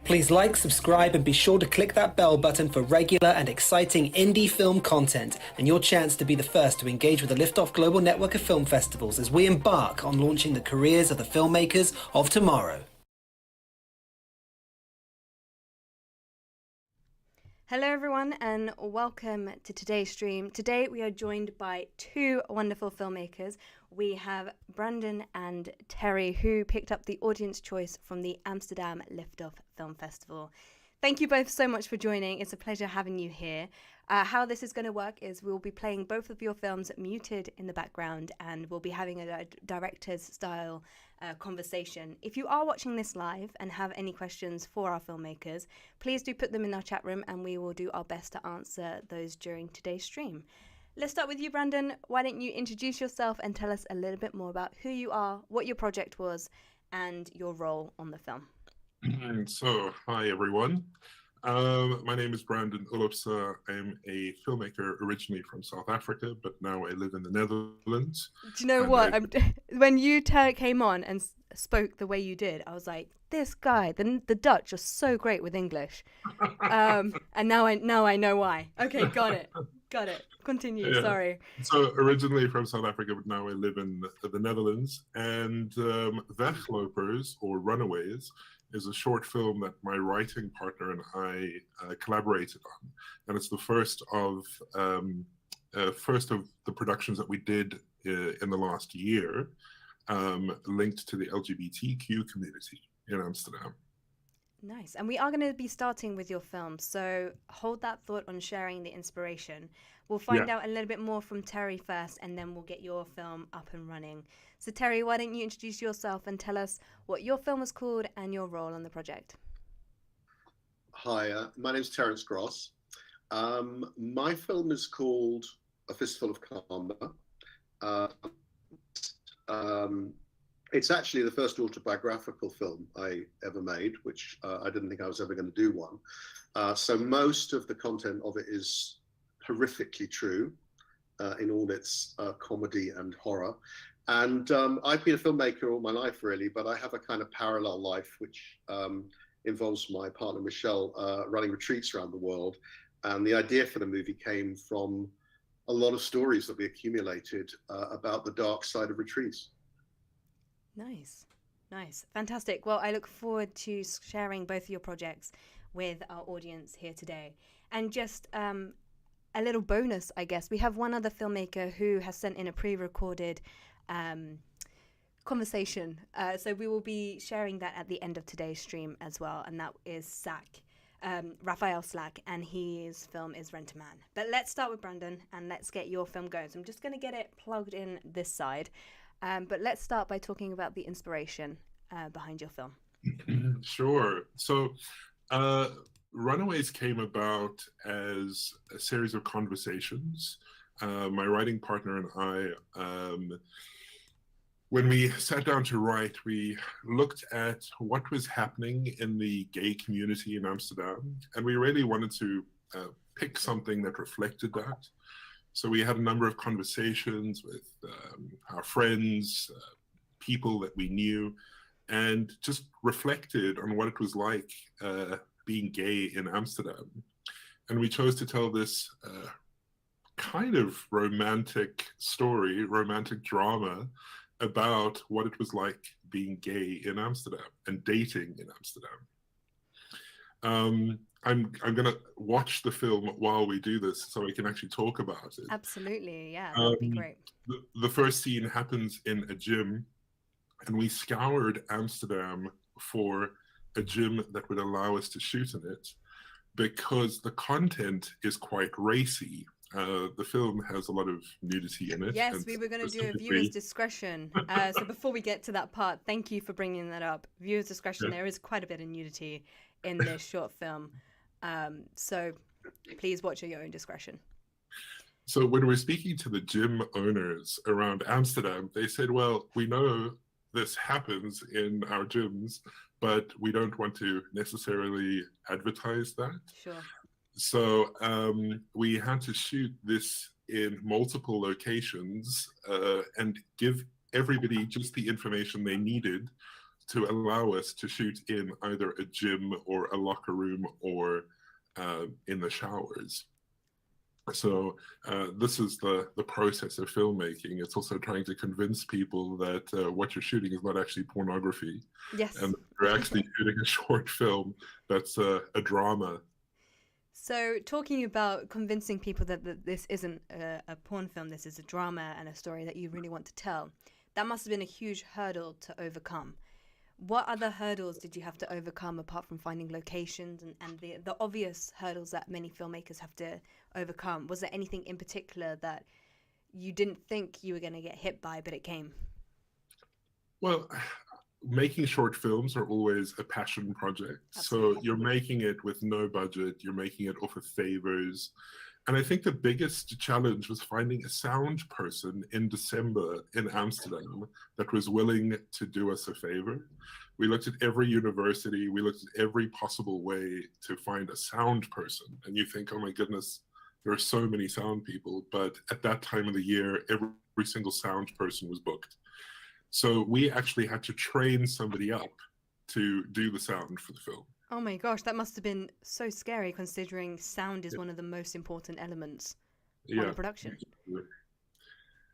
Please like, subscribe, and be sure to click that bell button for regular and exciting indie film content and your chance to be the first to engage with the Lift-Off Global Network of Film Festivals as we embark on launching the careers of the filmmakers of tomorrow. Hello everyone and welcome to today's stream. Today we are joined by two wonderful filmmakers. We have Brandon and Terry, who picked up the audience choice from the Amsterdam Lift-Off Film Festival. Thank you both so much for joining. It's a pleasure having you here. How this is going to work is we'll be playing both of your films muted in the background, and we'll be having a director's style conversation. If you are watching this live and have any questions for our filmmakers, please do put them in our chat room and we will do our best to answer those during today's stream. Let's start with you, Brandon. Why don't you introduce yourself and tell us a little bit more about who you are, what your project was, and your role on the film. So, hi everyone. My name is Brandon Oelofse. I'm a filmmaker originally from South Africa, but now I live in the Netherlands. Do you know what? When you came on and spoke the way you did, I was like, this guy, the Dutch are so great with English. And now I know why. Okay, got it. Continue, yeah. Sorry. So originally from South Africa, but now I live in the Netherlands. And Weglopers, or Runaways, is a short film that my writing partner and I collaborated on. And it's the first of the productions that we did in the last year, linked to the LGBTQ community in Amsterdam. Nice. And we are going to be starting with your film, so hold that thought on sharing the inspiration. We'll find out a little bit more from Terry first, and then we'll get your film up and running. So Terry, why don't you introduce yourself and tell us what your film was called and your role on the project? Hi, my name is Terrance Gross. My film is called A FISTFUL of KARMA. It's actually the first autobiographical film I ever made, which I didn't think I was ever going to do one. So most of the content of it is horrifically true in all its comedy and horror. And I've been a filmmaker all my life, really, but I have a kind of parallel life, which involves my partner, Michelle, running retreats around the world. And the idea for the movie came from a lot of stories that we accumulated about the dark side of retreats. Nice. Fantastic. Well, I look forward to sharing both of your projects with our audience here today. And just a little bonus, I guess. We have one other filmmaker who has sent in a pre-recorded conversation. So we will be sharing that at the end of today's stream as well. And that is Raphael Slack, and his film is RENT-A-MAN. But let's start with Brandon and let's get your film going. So I'm just going to get it plugged in this side. But let's start by talking about the inspiration behind your film. Sure. So Runaways came about as a series of conversations. My writing partner and I, when we sat down to write, we looked at what was happening in the gay community in Amsterdam, and we really wanted to pick something that reflected that. So we had a number of conversations with our friends, people that we knew, and just reflected on what it was like being gay in Amsterdam. And we chose to tell this kind of romantic story, romantic drama about what it was like being gay in Amsterdam and dating in Amsterdam. I'm going to watch the film while we do this so we can actually talk about it. Absolutely, yeah, that would be great. The first scene happens in a gym, and we scoured Amsterdam for a gym that would allow us to shoot in it because the content is quite racy. The film has a lot of nudity in it. Yes, we were going to do a viewer's discretion. So before we get to that part, thank you for bringing that up. Viewer's discretion, there is quite a bit of nudity in this short film. So please watch at your own discretion. So when we're speaking to the gym owners around Amsterdam, they said, well, we know this happens in our gyms, but we don't want to necessarily advertise that. Sure. So we had to shoot this in multiple locations and give everybody just the information they needed to allow us to shoot in either a gym or a locker room or in the showers. So this is the process of filmmaking. It's also trying to convince people that what you're shooting is not actually pornography. Yes. And you're actually shooting a short film that's a drama. So talking about convincing people that this isn't a porn film, this is a drama and a story that you really want to tell, that must have been a huge hurdle to overcome. What other hurdles did you have to overcome apart from finding locations and the obvious hurdles that many filmmakers have to overcome? Was there anything in particular that you didn't think you were going to get hit by, but it came? Well, making short films are always a passion project. Absolutely. So you're making it with no budget, you're making it off of favors. And I think the biggest challenge was finding a sound person in December in Amsterdam that was willing to do us a favor. We looked at every university, we looked at every possible way to find a sound person. And you think, oh my goodness, there are so many sound people. But at that time of the year, every single sound person was booked. So we actually had to train somebody up to do the sound for the film. Oh my gosh, that must have been so scary considering sound is one of the most important elements on a production.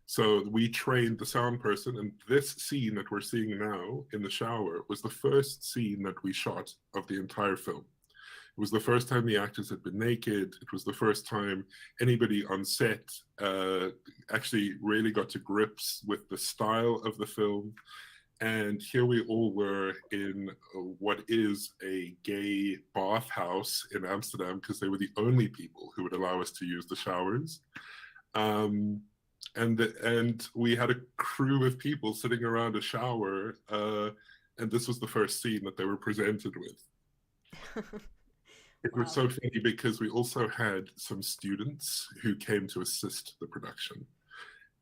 So we trained the sound person, and this scene that we're seeing now in the shower was the first scene that we shot of the entire film. It was the first time the actors had been naked. It was the first time anybody on set actually really got to grips with the style of the film. And here we all were in what is a gay bathhouse in Amsterdam, because they were the only people who would allow us to use the showers. And we had a crew of people sitting around a shower, and this was the first scene that they were presented with. It was so funny because we also had some students who came to assist the production.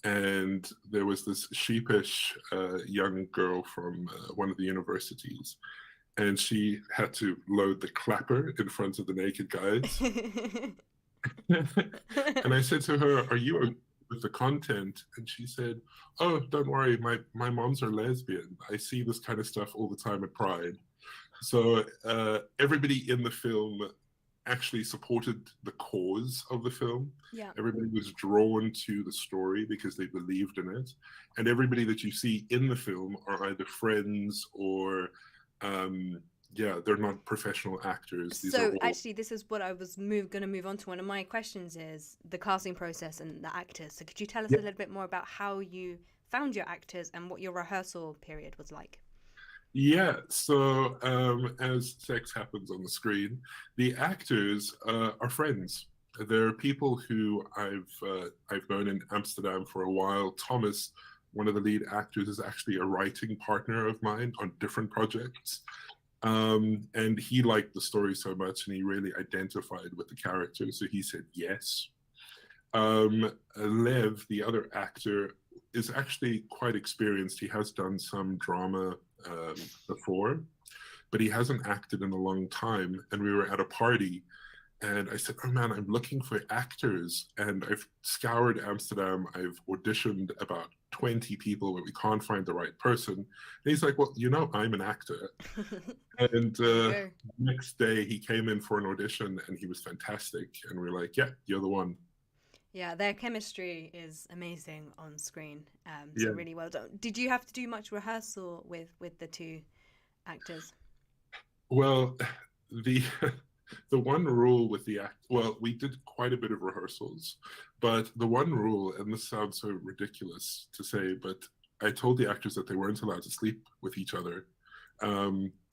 And there was this sheepish young girl from one of the universities, and she had to load the clapper in front of the naked guys. And I said to her, "Are you okay with the content?" And she said, "Oh, don't worry, my moms are lesbian. I see this kind of stuff all the time at Pride." So everybody in the film actually supported the cause of the film. Yeah. Everybody was drawn to the story because they believed in it. And everybody that you see in the film are either friends or, they're not professional actors. These So actually, this is what I was going to move on to. One of my questions is the casting process and the actors. So could you tell us a little bit more about how you found your actors and what your rehearsal period was like? Yeah, so as sex happens on the screen, the actors are friends. They're people who I've known in Amsterdam for a while. Thomas, one of the lead actors, is actually a writing partner of mine on different projects. And he liked the story so much and he really identified with the character, so he said yes. Lev, the other actor, is actually quite experienced. He has done some drama before, but he hasn't acted in a long time. And we were at a party and I said, "Oh man, I'm looking for actors." And I've scoured Amsterdam. I've auditioned about 20 people, but we can't find the right person. And he's like, "Well, you know, I'm an actor." And the next day he came in for an audition and he was fantastic. And we're like, "Yeah, you're the one." Yeah, their chemistry is amazing on screen. So really well done. Did you have to do much rehearsal with the two actors? Well, the one rule with we did quite a bit of rehearsals, but the one rule, and this sounds so ridiculous to say, but I told the actors that they weren't allowed to sleep with each other,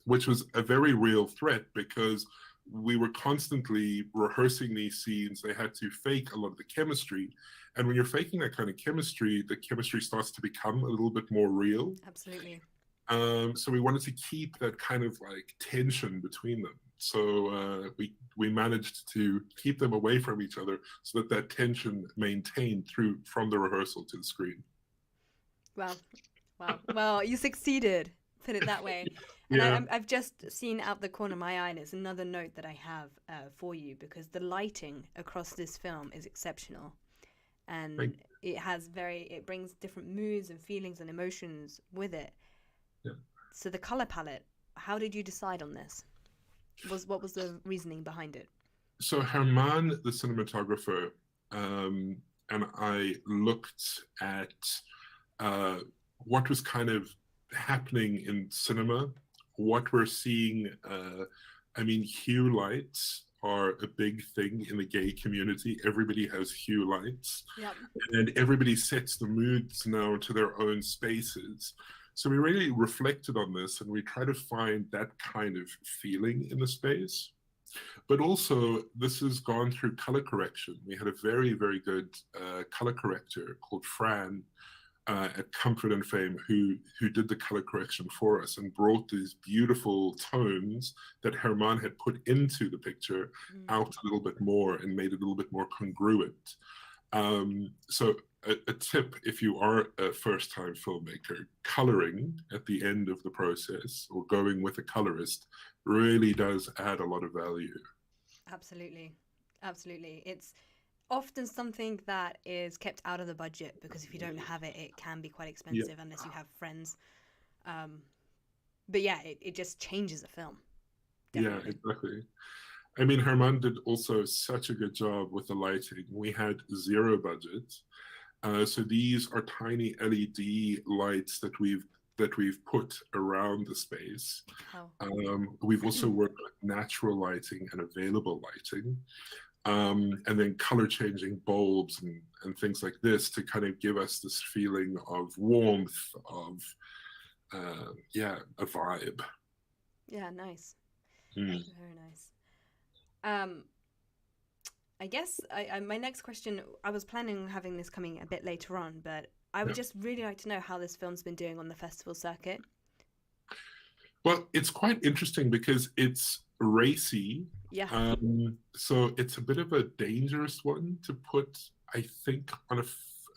which was a very real threat because we were constantly rehearsing these scenes. They had to fake a lot of the chemistry. And when you're faking that kind of chemistry, the chemistry starts to become a little bit more real. Absolutely. So we wanted to keep that kind of like tension between them. So we managed to keep them away from each other so that tension maintained from the rehearsal to the screen. Wow. Well, you succeeded, put it that way. And I've just seen out the corner of my eye, and it's another note that I have for you, because the lighting across this film is exceptional. And it brings different moods and feelings and emotions with it. Yeah. So the color palette, how did you decide on this? What was the reasoning behind it? So Herman, the cinematographer, and I looked at what was kind of happening in cinema, what we're seeing. I mean, hue lights are a big thing in the gay community. Everybody has hue lights, Yep. and everybody sets the moods now to their own spaces. So we really reflected on this, and we try to find that kind of feeling in the space. But also, this has gone through color correction. We had a very, very good color corrector called Fran at Comfort and Fame who did the color correction for us and brought these beautiful tones that Herman had put into the picture out a little bit more and made it a little bit more congruent. So a tip, if you are a first-time filmmaker, coloring at the end of the process or going with a colorist really does add a lot of value. Absolutely. Absolutely. It's often something that is kept out of the budget because if you don't have it, it can be quite expensive unless you have friends. But yeah, it just changes a film. Definitely. Yeah, exactly. I mean, Herman did also such a good job with the lighting. We had zero budget. So these are tiny LED lights that we've put around the space. Oh. We've also worked with natural lighting and available lighting, and then color changing bulbs and things like this to kind of give us this feeling of warmth, of a vibe. Yeah, nice. Mm. Very nice. I guess my next question, I was planning on having this coming a bit later on, but I would just really like to know how this film's been doing on the festival circuit. Well, it's quite interesting because it's racy. Yeah. So it's a bit of a dangerous one to put, I think, on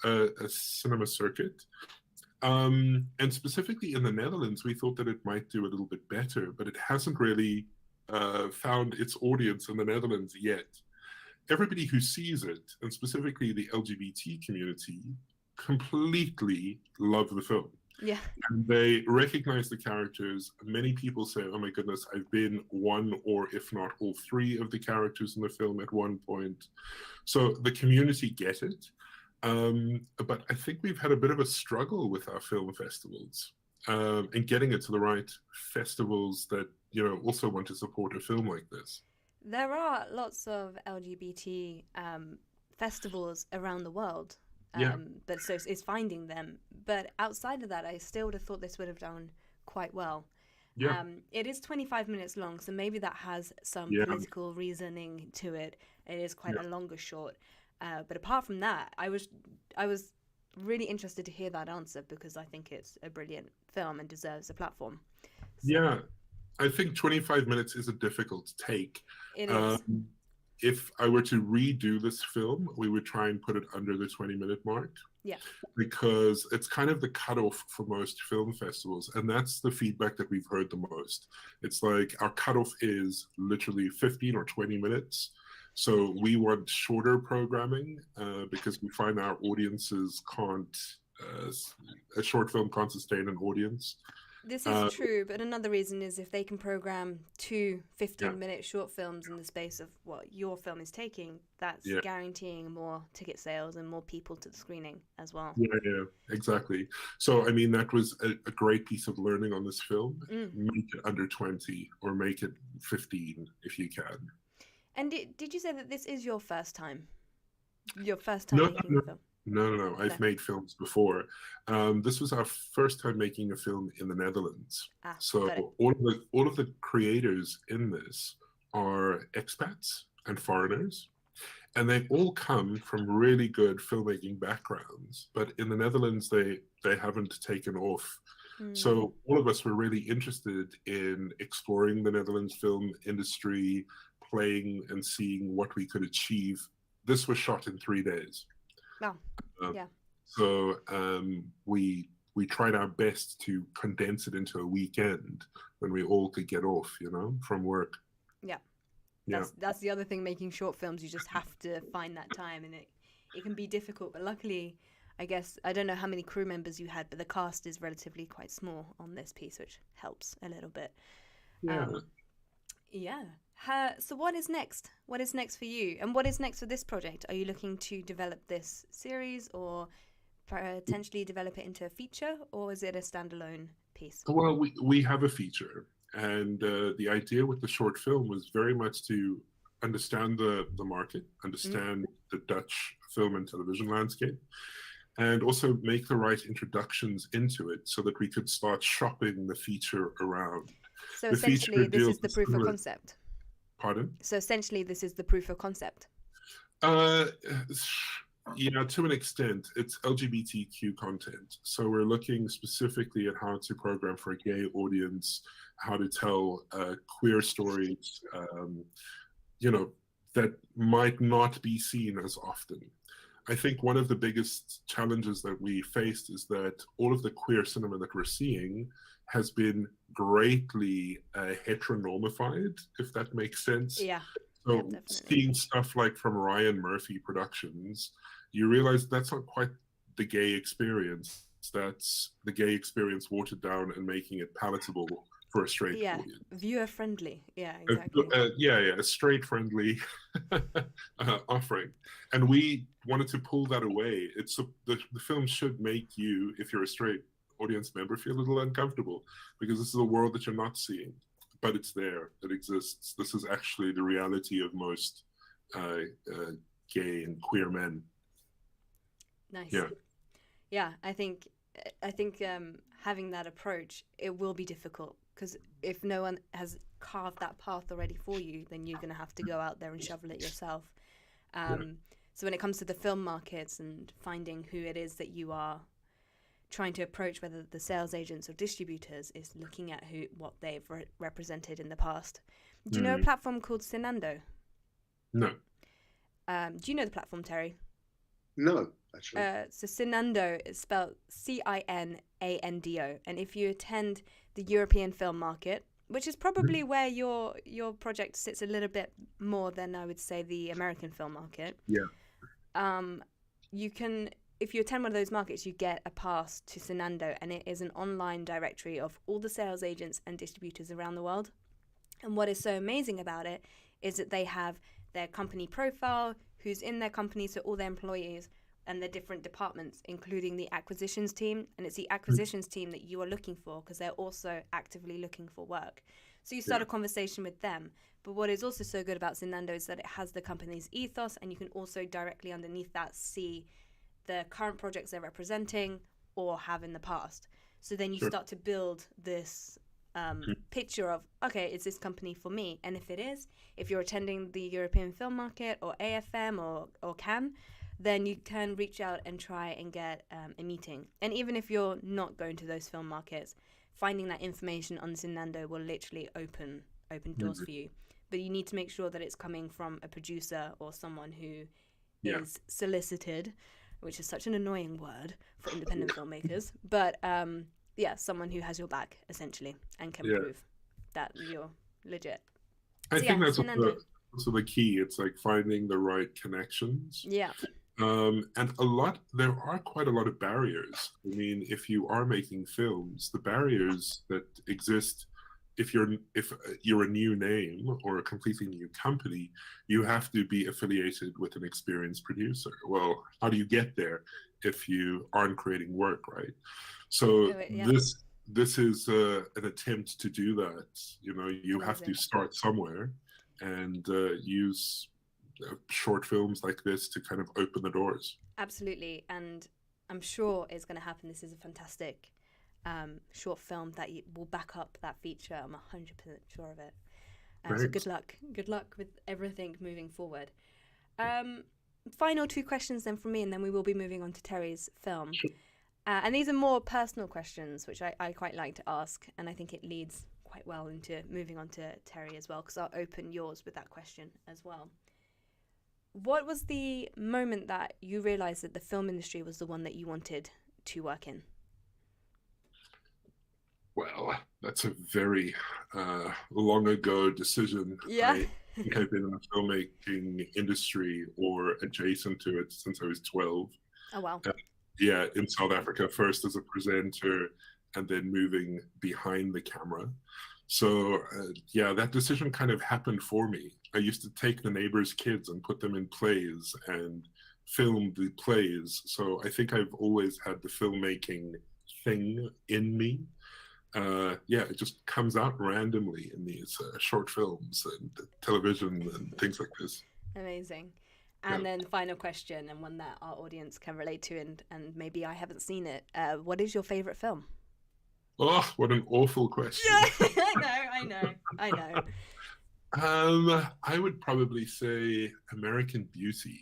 a cinema circuit. And specifically in the Netherlands, we thought that it might do a little bit better, but it hasn't really found its audience in the Netherlands yet. Everybody who sees it, and specifically the LGBT community, completely love the film. Yeah. And they recognize the characters. Many people say, oh my goodness, I've been one or if not all three of the characters in the film at one point. So the community get it. But I think we've had a bit of a struggle with our film festivals and getting it to the right festivals that, also want to support a film like this. There are lots of LGBT festivals around the world, but so it's finding them. But outside of that, I still would have thought this would have done quite well. Yeah. It is 25 minutes long, so maybe that has some political reasoning to it. It is quite a longer short. But apart from that, I was really interested to hear that answer because I think it's a brilliant film and deserves a platform. So, yeah. I think 25 minutes is a difficult take. It is. If I were to redo this film, we would try and put it under the 20-minute mark. Yeah. Because it's kind of the cutoff for most film festivals. And that's the feedback that we've heard the most. It's like our cutoff is literally 15 or 20 minutes. So we want shorter programming because we find our audiences can't, a short film can't sustain an audience. This is true, but another reason is if they can program 2 15-minute short films in the space of what your film is taking, that's guaranteeing more ticket sales and more people to the screening as well. Yeah, exactly. So, I mean, that was a great piece of learning on this film. Make it under 20 or make it 15 if you can. And did you say that this is your first time? Your first time making a film? No. I've made films before. This was our first time making a film in the Netherlands. So all of the creators in this are expats and foreigners, and they all come from really good filmmaking backgrounds. But in the Netherlands, they haven't taken off. So all of us were really interested in exploring the Netherlands film industry, playing and seeing what we could achieve. This was shot in 3 days. Wow. So we tried our best to condense it into a weekend when we all could get off, from work. That's the other thing, making short films, you just have to find that time, and it can be difficult, but luckily I guess, I don't know how many crew members you had, but the cast is relatively quite small on this piece, which helps a little bit. Yeah. Yeah. So what is next? What is next for you? And what is next for this project? Are you looking to develop this series or potentially develop it into a feature, or is it a standalone piece? Well, we have a feature, and the idea with the short film was very much to understand the market, understand the Dutch film and television landscape, and also make the right introductions into it so that we could start shopping the feature around. So The essentially, feature this deals is the with proof of similar- concept. Pardon? So essentially, this is the proof of concept. Yeah, to an extent, it's LGBTQ content. So we're looking specifically at how to program for a gay audience, how to tell queer stories, that might not be seen as often. I think one of the biggest challenges that we faced is that all of the queer cinema that we're seeing has been greatly heteronormified, if that makes sense. Yeah. So Yeah, definitely. seeing stuff like from Ryan Murphy Productions, you realize that's not quite the gay experience. That's the gay experience watered down and making it palatable for a straight audience. Viewer friendly. Yeah, exactly. A straight friendly offering. And we wanted to pull that away. The film should make you, if you're a straight audience member, feel a little uncomfortable, because this is a world that you're not seeing, but it's there, it exists. This is actually the reality of most gay and queer men. Nice. Yeah. Yeah, I think having that approach, it will be difficult, because if no one has carved that path already for you, then you're going to have to go out there and shovel it yourself. So when it comes to the film markets and finding who it is that you are trying to approach, whether the sales agents or distributors, is looking at what they've represented in the past. Do you know a platform called Cinando? No. Do you know the platform, Terry? No, actually. So Cinando is spelled Cinando, and if you attend the European film market, which is probably where your project sits a little bit more than, I would say, the American film market. Yeah. You can, if you attend one of those markets, you get a pass to Cinando, and it is an online directory of all the sales agents and distributors around the world. And what is so amazing about it is that they have their company profile, who's in their company, so all their employees, and their different departments, including the acquisitions team. And it's the acquisitions team that you are looking for, because they're also actively looking for work. So you start a conversation with them. But what is also so good about Cinando is that it has the company's ethos, and you can also directly underneath that see the current projects they're representing or have in the past. So then you start to build this picture of, okay, is this company for me? And if it is, if you're attending the European film market or AFM or Cannes, then you can reach out and try and get a meeting. And even if you're not going to those film markets, finding that information on Cinando will literally open doors for you. But you need to make sure that it's coming from a producer or someone who is solicited, which is such an annoying word for independent filmmakers. But someone who has your back, essentially, and can prove that you're legit. I think that's also the key. It's like finding the right connections. Yeah. And there are quite a lot of barriers. I mean, if you are making films, the barriers that exist, if you're a new name or a completely new company, you have to be affiliated with an experienced producer. Well, how do you get there if you aren't creating work, right? So this is an attempt to do that. You have to start somewhere and use short films like this to kind of open the doors. Absolutely. And I'm sure it's going to happen. This is a fantastic short film that will back up that feature. I'm 100% sure of it. So good luck with everything moving forward. Final two questions then from me, and then we will be moving on to Terry's film. And these are more personal questions, which I quite like to ask, and I think it leads quite well into moving on to Terry as well, because I'll open yours with that question as well. What was the moment that you realized that the film industry was the one that you wanted to work in? Well, that's a very long ago decision. Yeah. I think I've been in the filmmaking industry or adjacent to it since I was 12. Oh, wow. yeah, in South Africa, first as a presenter and then moving behind the camera. So yeah, that decision kind of happened for me. I used to take the neighbors' kids and put them in plays and film the plays. So I think I've always had the filmmaking thing in me. Yeah, it just comes out randomly in these short films and television and things like this. Amazing. And then the final question, and one that our audience can relate to, and maybe I haven't seen it. What is your favorite film? Oh, what an awful question. I know. I would probably say American Beauty.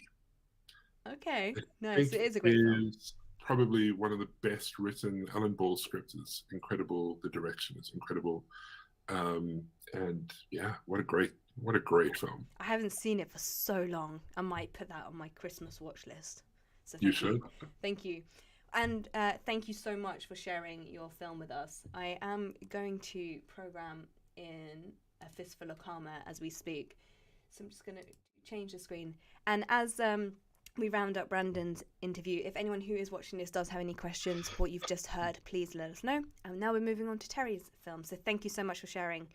Okay, I nice. think It is a great film. is probably one of the best written. Alan Ball's script is incredible. The direction is incredible. And yeah, what a great film. I haven't seen it for so long. I might put that on my Christmas watch list. So You should. Thank you. And thank you so much for sharing your film with us. I am going to program in A Fistful of Karma as we speak. So I'm just going to change the screen. And as we round up Brandon's interview, if anyone who is watching this does have any questions for what you've just heard, please let us know. And now we're moving on to Terry's film. So thank you so much for sharing,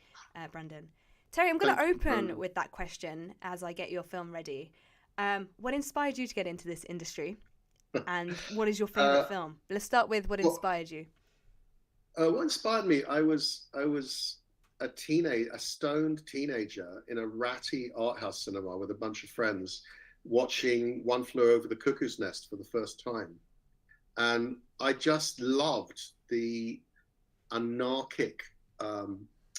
Brandon. Terry, I'm going to open with that question as I get your film ready. What inspired you to get into this industry? And what is your favorite film? Let's start with what inspired you. What inspired me? I was a stoned teenager in a ratty art house cinema with a bunch of friends, watching One Flew Over the Cuckoo's Nest for the first time, and I just loved the anarchic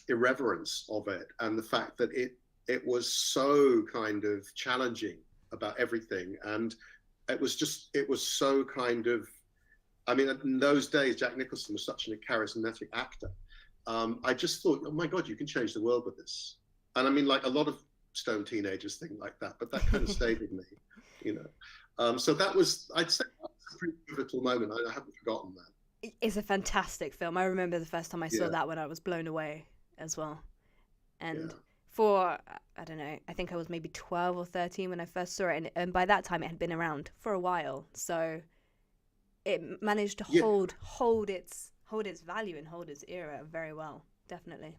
irreverence of it, and the fact that it was so kind of challenging about everything, and it was so kind of, I mean, in those days, Jack Nicholson was such a charismatic actor. I just thought, oh my God, you can change the world with this. And I mean, like a lot of stoned teenagers think like that, but that kind of stayed with me, you know. So that was, I'd say, that was a pretty pivotal moment. I haven't forgotten that. It's a fantastic film. I remember the first time I saw that when I was blown away as well. And for, I don't know, I think I was maybe 12 or 13 when I first saw it. And by that time it had been around for a while. So it managed to hold its value and hold its era very well, definitely.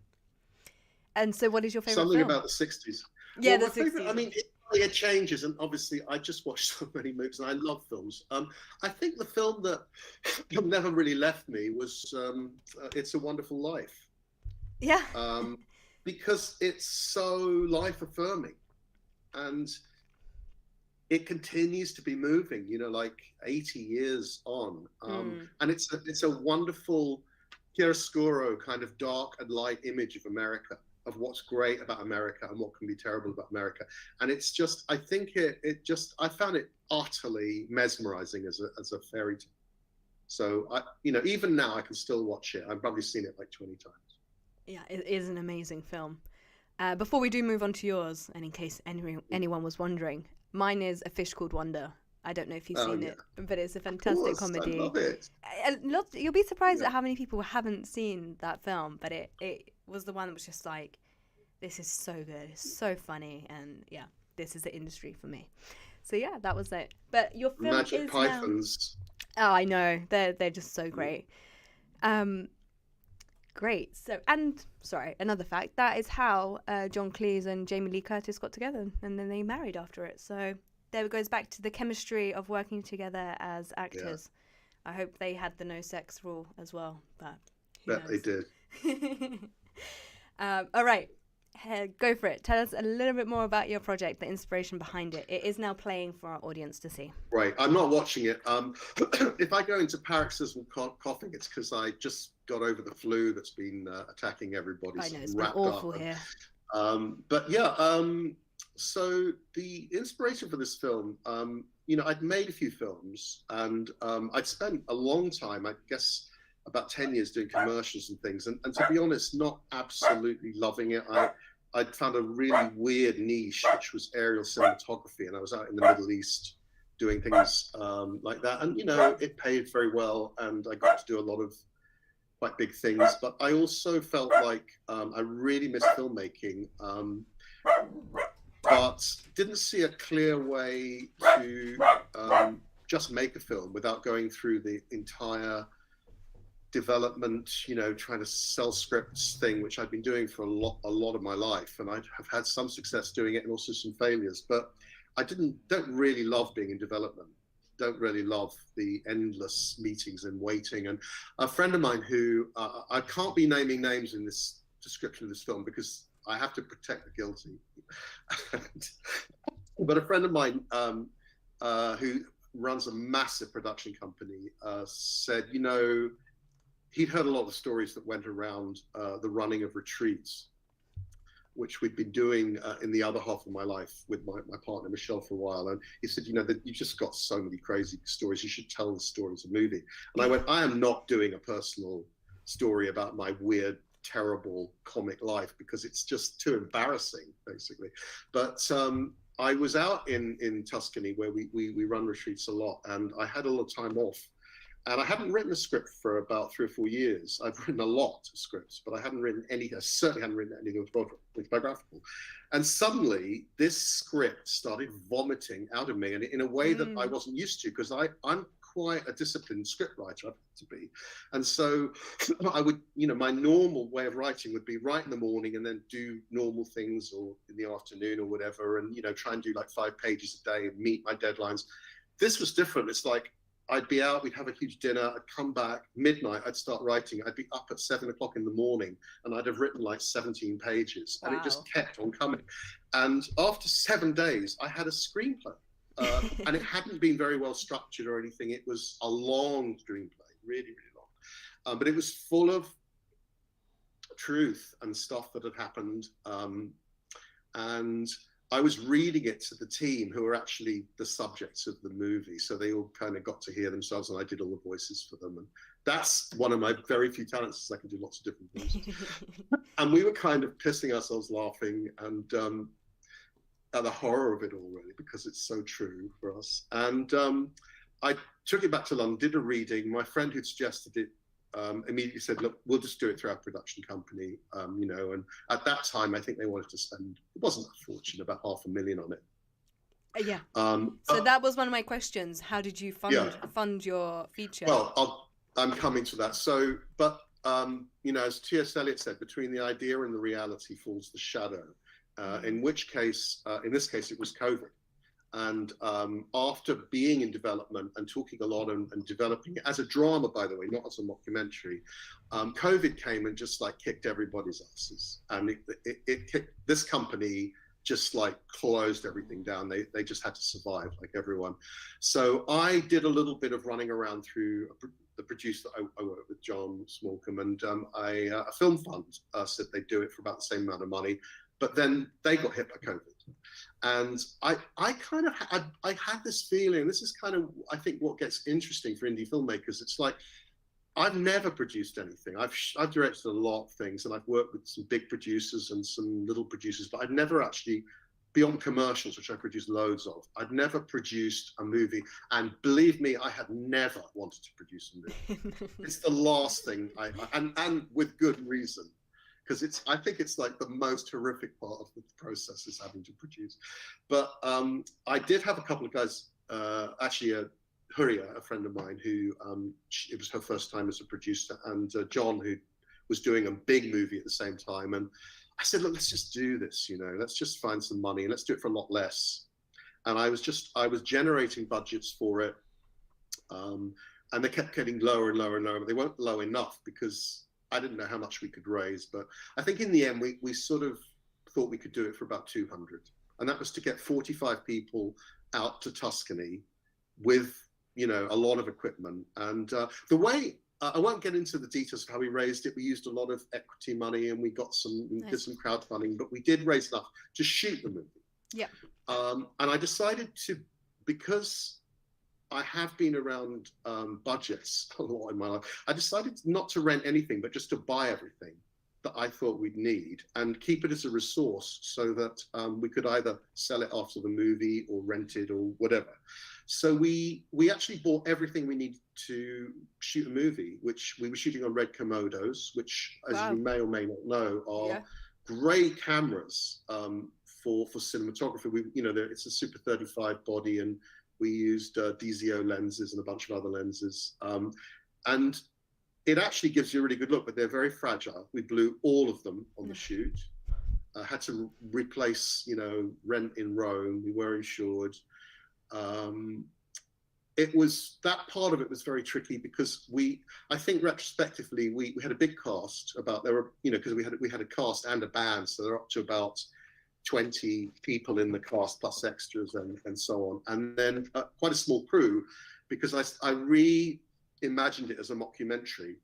And so what is your favorite Something film? about the 60s. Yeah, well, the 60s. I mean, it changes, and obviously I just watched so many movies and I love films. I think the film that never really left me was It's a Wonderful Life. Yeah. Because it's so life affirming, and it continues to be moving, you know, like 80 years on. And it's a wonderful chiaroscuro kind of dark and light image of America, of what's great about America and what can be terrible about America. And it's just, I think I found it utterly mesmerizing as a fairy tale. So you know, even now I can still watch it. I've probably seen it like 20 times. Yeah, it is an amazing film. Before we do move on to yours, and in case anyone was wondering, mine is A Fish Called Wanda. I don't know if you've seen it, but it's a fantastic comedy. I love it. You'll be surprised at how many people haven't seen that film, but it was the one that was just like, this is so good, it's so funny, and yeah, this is the industry for me. So yeah, that was it. But your film Magic is Pythons. Now... Oh, I know, they're just so great. Great. So, and sorry, another fact, that is how John Cleese and Jamie Lee Curtis got together, and then they married after it. So there it goes back to the chemistry of working together as actors. Yeah. I hope they had the no sex rule as well, but they did. All right, go for it. Tell us a little bit more about your project, the inspiration behind it. It is now playing for our audience to see. Right, I'm not watching it. If I go into paroxysmal coughing, it's because I just got over the flu that's been attacking everybody. I know, it's been awful here. But yeah, so the inspiration for this film, you know, I'd made a few films, and I'd spent a long time, I guess about 10 years, doing commercials and things, and to be honest, not absolutely loving it. I'd found a really weird niche, which was aerial cinematography, and I was out in the Middle East doing things like that, and you know, it paid very well, and I got to do a lot of quite big things, but I also felt like I really missed filmmaking, but didn't see a clear way to just make a film without going through the entire development, trying to sell scripts thing, which I've been doing for a lot of my life, and I have had some success doing it and also some failures. But I don't really love being in development. Don't really love the endless meetings and waiting. And a friend of mine who I can't be naming names in this description of this film because I have to protect the guilty. But a friend of mine who runs a massive production company said, he'd heard a lot of stories that went around the running of retreats, which we'd been doing in the other half of my life with my partner, Michelle, for a while. And he said, that you've just got so many crazy stories. You should tell the story as a movie. And I went, I am not doing a personal story about my weird, terrible comic life because it's just too embarrassing, basically. But I was out in Tuscany where we run retreats a lot, and I had a lot of time off. And I hadn't written a script for about 3 or 4 years. I've written a lot of scripts, but I certainly hadn't written anything biographical. And suddenly this script started vomiting out of me, and in a way that I wasn't used to, because I'm quite a disciplined script writer, I've had to be. And so I would, my normal way of writing would be write in the morning and then do normal things, or in the afternoon or whatever, and, try and do like 5 pages a day and meet my deadlines. This was different. It's like, I'd be out, we'd have a huge dinner, I'd come back, midnight, I'd start writing. I'd be up at 7 o'clock in the morning, and I'd have written like 17 pages. Wow. And it just kept on coming. And after 7 days, I had a screenplay. And it hadn't been very well structured or anything. It was a long screenplay, really, really long. But it was full of truth and stuff that had happened. And I was reading it to the team who were actually the subjects of the movie. So they all kind of got to hear themselves, and I did all the voices for them. And that's one of my very few talents, is I can do lots of different voices. And we were kind of pissing ourselves laughing, and at the horror of it all, really, because it's so true for us. And I took it back to London, did a reading. My friend who'd suggested it immediately said, look, we'll just do it through our production company, and at that time, I think they wanted to spend, it wasn't a fortune, about $500,000 on it. Yeah. So that was one of my questions. How did you fund your feature? Well, I'm coming to that. So, but, as T.S. Eliot said, between the idea and the reality falls the shadow, in which case, in this case, it was COVID. And after being in development and talking a lot and developing it as a drama, by the way, not as a mockumentary, COVID came and just like kicked everybody's asses. And it kicked this company, just like closed everything down. They just had to survive like everyone. So I did a little bit of running around through the producer I worked with, John Smallcombe, and a film fund said they'd do it for about the same amount of money. But then they got hit by COVID. And I had this feeling, this is kind of, I think, what gets interesting for indie filmmakers. It's like, I've never produced anything. I've directed a lot of things, and I've worked with some big producers and some little producers, but I've never actually, beyond commercials, which I produced loads of, I've never produced a movie. And believe me, I have never wanted to produce a movie. It's the last thing, and with good reason. Because I think it's like the most horrific part of the process is having to produce. But I did have a couple of guys, actually Huria, a friend of mine, who it was her first time as a producer, and John, who was doing a big movie at the same time. And I said, look, let's just do this, let's just find some money and let's do it for a lot less. And I was generating budgets for it. And they kept getting lower and lower and lower, but they weren't low enough because I didn't know how much we could raise. But I think in the end, we sort of thought we could do it for about 200. And that was to get 45 people out to Tuscany with, a lot of equipment. And the way, I won't get into the details of how we raised it. We used a lot of equity money, and we did some crowdfunding, but we did raise enough to shoot the movie. Yeah. And I decided to, because I have been around budgets a lot in my life, I decided not to rent anything, but just to buy everything that I thought we'd need and keep it as a resource so that we could either sell it after the movie or rent it or whatever. So we actually bought everything we needed to shoot a movie, which we were shooting on red Komodos, which, as you may or may not know, are great cameras for cinematography. It's a Super 35 body, and We used DZO lenses and a bunch of other lenses. And it actually gives you a really good look, but they're very fragile. We blew all of them on the shoot. Had to replace, you know, rent in Rome. We were insured. It was, that part of it was very tricky because I think retrospectively, we had a big cast there were, you know, because we had a cast and a band. So they're up to about 20 people in the cast plus extras and so on. And then quite a small crew because I reimagined it as a mockumentary.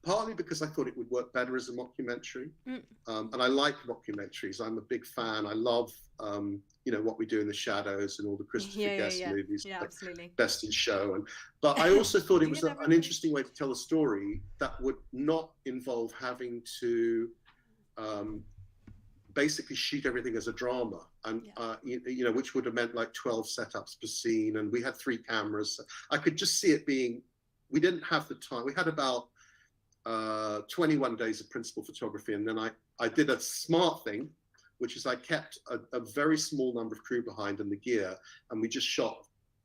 Partly because I thought it would work better as a mockumentary. And I like mockumentaries. I'm a big fan. I love, you know, What We Do in the Shadows and all the Christopher Guest movies. Yeah, absolutely. Best in Show. But I also thought it was an interesting way to tell a story that would not involve having to basically shoot everything as a drama. And, you know, which would have meant like 12 setups per scene. And we had 3 cameras. I could just see it being, we didn't have the time. We had about 21 days of principal photography, and then I did a smart thing, which is I kept a very small number of crew behind and the gear, and we just shot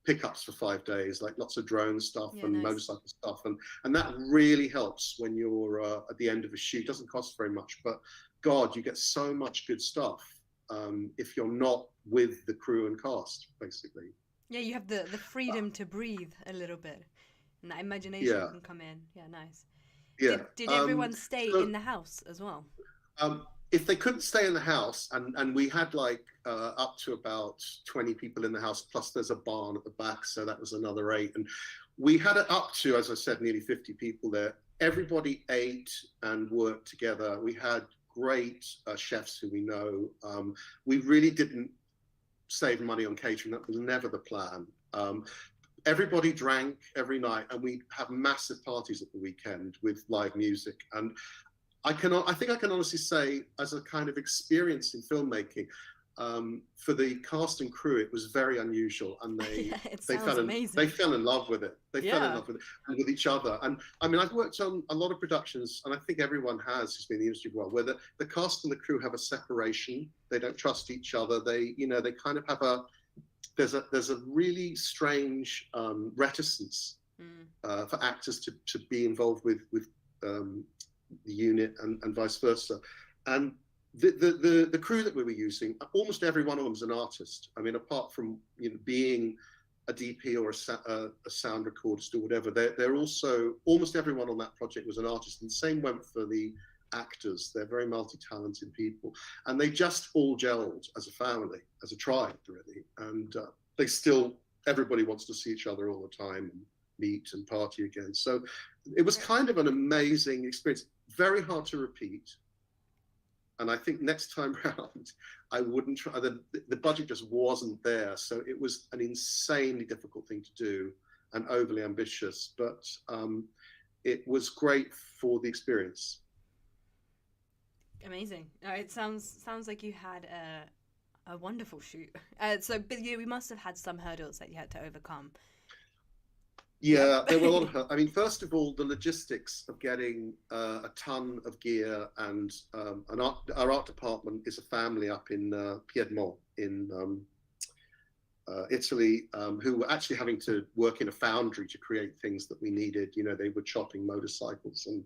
pickups for 5 days, like lots of drone stuff and motorcycle stuff, and that really helps when you're at the end of a shoot. It doesn't cost very much, but God, you get so much good stuff if you're not with the crew and cast, basically. Yeah, you have the freedom to breathe a little bit, and that imagination can come in. Yeah, nice. Yeah. Did everyone stay in the house as well? If they couldn't stay in the house, and we had like up to about 20 people in the house, plus there's a barn at the back, so that was another 8. And we had it up to, as I said, nearly 50 people there. Everybody ate and worked together. We had great chefs who we know. We really didn't save money on catering. That was never the plan. Everybody drank every night, and we'd have massive parties at the weekend with live music. And I think I can honestly say, as a kind of experience in filmmaking, for the cast and crew, it was very unusual, and they fell in love with it. They fell in love with it and with each other. And I mean, I've worked on a lot of productions, and I think everyone has who's been in the industry for a while, where the cast and the crew have a separation. They don't trust each other. They kind of have there's a really strange reticence for actors to be involved with the unit and vice versa. And the crew that we were using, almost every one of them is an artist. I mean, apart from being a DP or a sound recordist or whatever, they're also, almost everyone on that project was an artist. And the same went for the actors. They're very multi-talented people, and they just all gelled as a family, as a tribe, really. And everybody wants to see each other all the time and meet and party again. So it was kind of an amazing experience. Very hard to repeat. And I think next time round, I wouldn't try. The budget just wasn't there. So it was an insanely difficult thing to do and overly ambitious, but it was great for the experience. Amazing. It sounds like you had a wonderful shoot. But we must have had some hurdles that you had to overcome. Yeah, there were a lot of. I mean, first of all, the logistics of getting a ton of gear, and our art department is a family up in Piedmont in Italy, who were actually having to work in a foundry to create things that we needed. They were chopping motorcycles and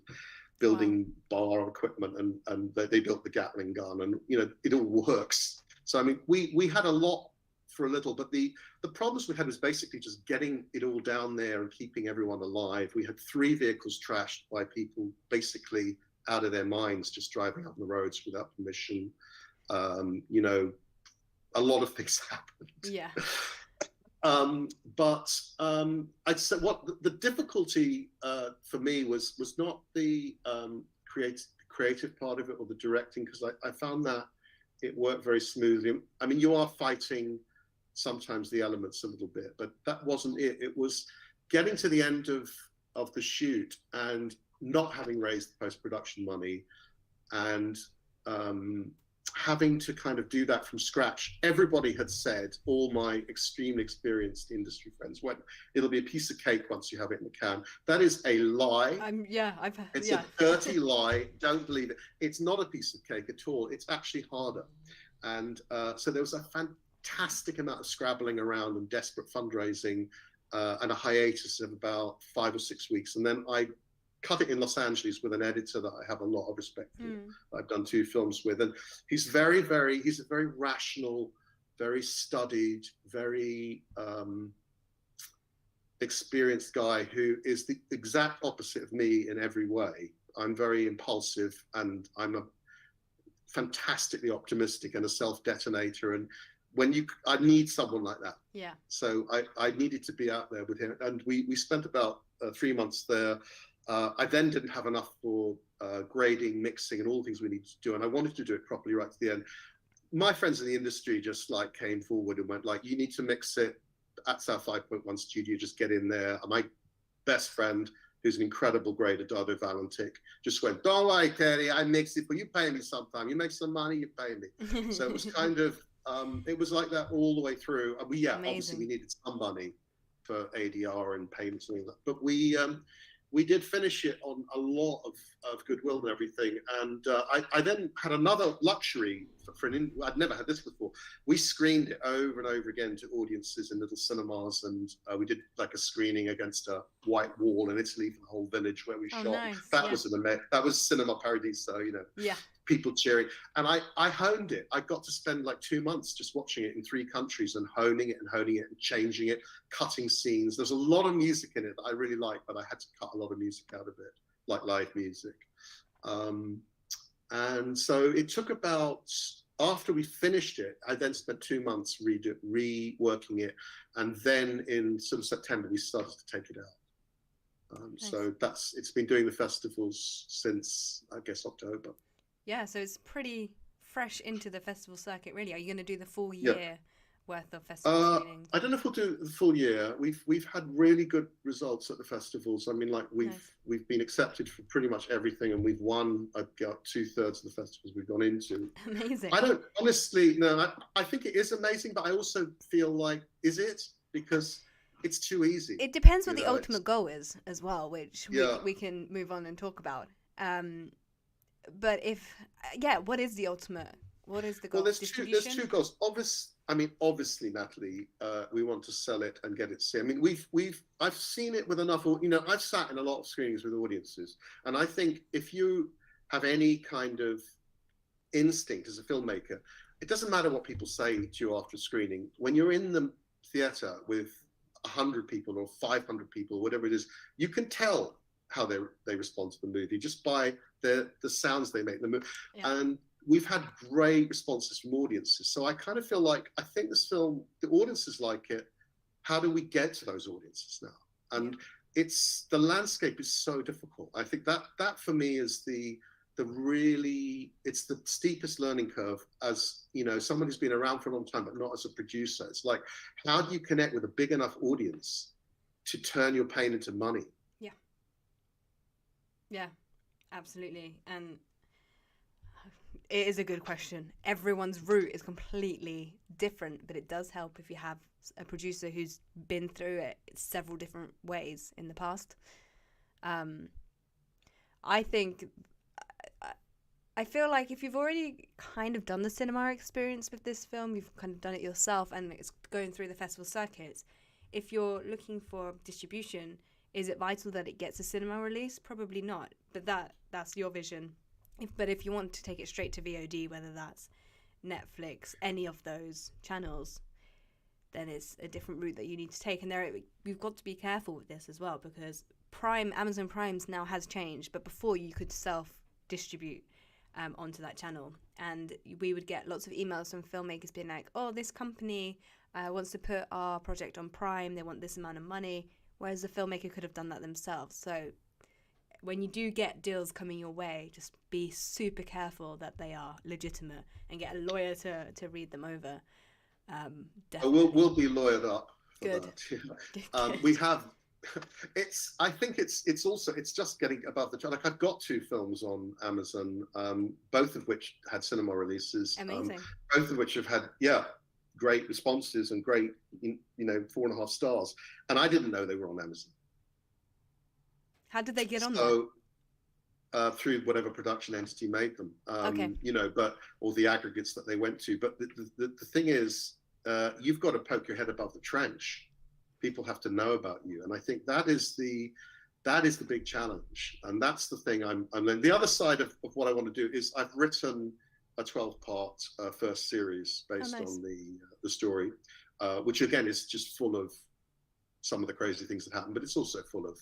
building bar equipment, and they built the Gatling gun, and it all works. So I mean, we had a lot for a little, but the problems we had was basically just getting it all down there and keeping everyone alive. We had 3 vehicles trashed by people basically out of their minds, just driving up the roads without permission. A lot of things happened. Yeah. But I'd say what the difficulty for me was not the creative part of it or the directing, because I found that it worked very smoothly. I mean, you are fighting sometimes the elements a little bit, but that wasn't it. It was getting to the end of the shoot and not having raised the post-production money, and having to kind of do that from scratch. Everybody had said, all my extremely experienced industry friends, it'll be a piece of cake once you have it in the can. That is a lie. It's a dirty lie. Don't believe it. It's not a piece of cake at all. It's actually harder. And so there was a fantastic amount of scrabbling around and desperate fundraising, and a hiatus of about 5 or 6 weeks. And then I cut it in Los Angeles with an editor that I have a lot of respect for. I've done 2 films with, and he's he's a very rational, very studied, very experienced guy who is the exact opposite of me in every way. I'm very impulsive, and I'm a fantastically optimistic and a self-detonator, and I need someone like that. Yeah. So I needed to be out there with him, and we spent about 3 months there. I then didn't have enough for grading, mixing, and all the things we needed to do, and I wanted to do it properly right to the end. My friends in the industry just like came forward and went like, you need to mix it at South 5.1 Studio, just get in there. And my best friend, who's an incredible grader, Dado Valentic, just went, don't worry, Terry, I mix it for you, pay me sometime. You make some money, you pay me. So it was kind of, it was like that all the way through. And obviously we needed some money for ADR and payments and all that. But we did finish it on a lot of goodwill and everything. And I then had another luxury I'd never had this before. We screened it over and over again to audiences in little cinemas, and we did like a screening against a white wall in Italy for the whole village where we shot. Nice. That was Cinema Paradiso, people cheering. And I honed it. I got to spend like 2 months just watching it in 3 countries and honing it and changing it, cutting scenes. There's a lot of music in it that I really like, but I had to cut a lot of music out of it, like live music. And so it took about, after we finished it, I then spent 2 months reworking it. And then in sort of September, we started to take it out. Nice. So it's been doing the festivals since, I guess, October. Yeah, so it's pretty fresh into the festival circuit, really. Are you going to do the full year worth of festival screenings? I don't know if we'll do the full year. We've had really good results at the festivals. I mean, like we've been accepted for pretty much everything, and we've won about 2/3 of the festivals we've gone into. Amazing. I don't honestly no. I think it is amazing, but I also feel like, is it? Because it's too easy. It depends what the ultimate goal is as well, which we can move on and talk about. But what is the ultimate? What is the goal? Well, there's two goals. Obviously, Natalie, we want to sell it and get it seen. I mean, I've seen it with enough. I've sat in a lot of screenings with audiences, and I think if you have any kind of instinct as a filmmaker, it doesn't matter what people say to you after screening. When you're in the theater with 100 people or 500 people, whatever it is, you can tell how they respond to the movie just by the sounds they make in the movie. Yeah. And we've had great responses from audiences. So I kind of feel like, I think this film, the audiences like it. How do we get to those audiences now? And the landscape is so difficult. I think that for me is it's the steepest learning curve as, someone who's been around for a long time, but not as a producer. It's like, how do you connect with a big enough audience to turn your pain into money? Yeah, absolutely. And it is a good question. Everyone's route is completely different, but it does help if you have a producer who's been through it several different ways in the past. I feel like if you've already kind of done the cinema experience with this film, you've kind of done it yourself and it's going through the festival circuits. If you're looking for distribution, is it vital that it gets a cinema release? Probably not, but that's your vision. But if you want to take it straight to VOD, whether that's Netflix, any of those channels, then it's a different route that you need to take. And we've got to be careful with this as well, because Amazon Prime's now has changed, but before you could self-distribute onto that channel. And we would get lots of emails from filmmakers being like, oh, this company wants to put our project on Prime, they want this amount of money, whereas the filmmaker could have done that themselves. So when you do get deals coming your way, just be super careful that they are legitimate and get a lawyer to read them over. We'll be lawyered up for Good. that. We have. I think it's just getting above the. Like, I've got 2 films on Amazon, both of which had cinema releases. Amazing. Both of which have had great responses and great 4.5 stars, and I didn't know they were on Amazon. How did they get on there? Through whatever production entity made them. Okay. Or the aggregates that they went to. But the thing is, you've got to poke your head above the trench. People have to know about you, and I think that is the big challenge, and that's the thing I'm the other side of what I want to do is I've written a 12-part first series based on the story, which again is just full of some of the crazy things that happen, but it's also full of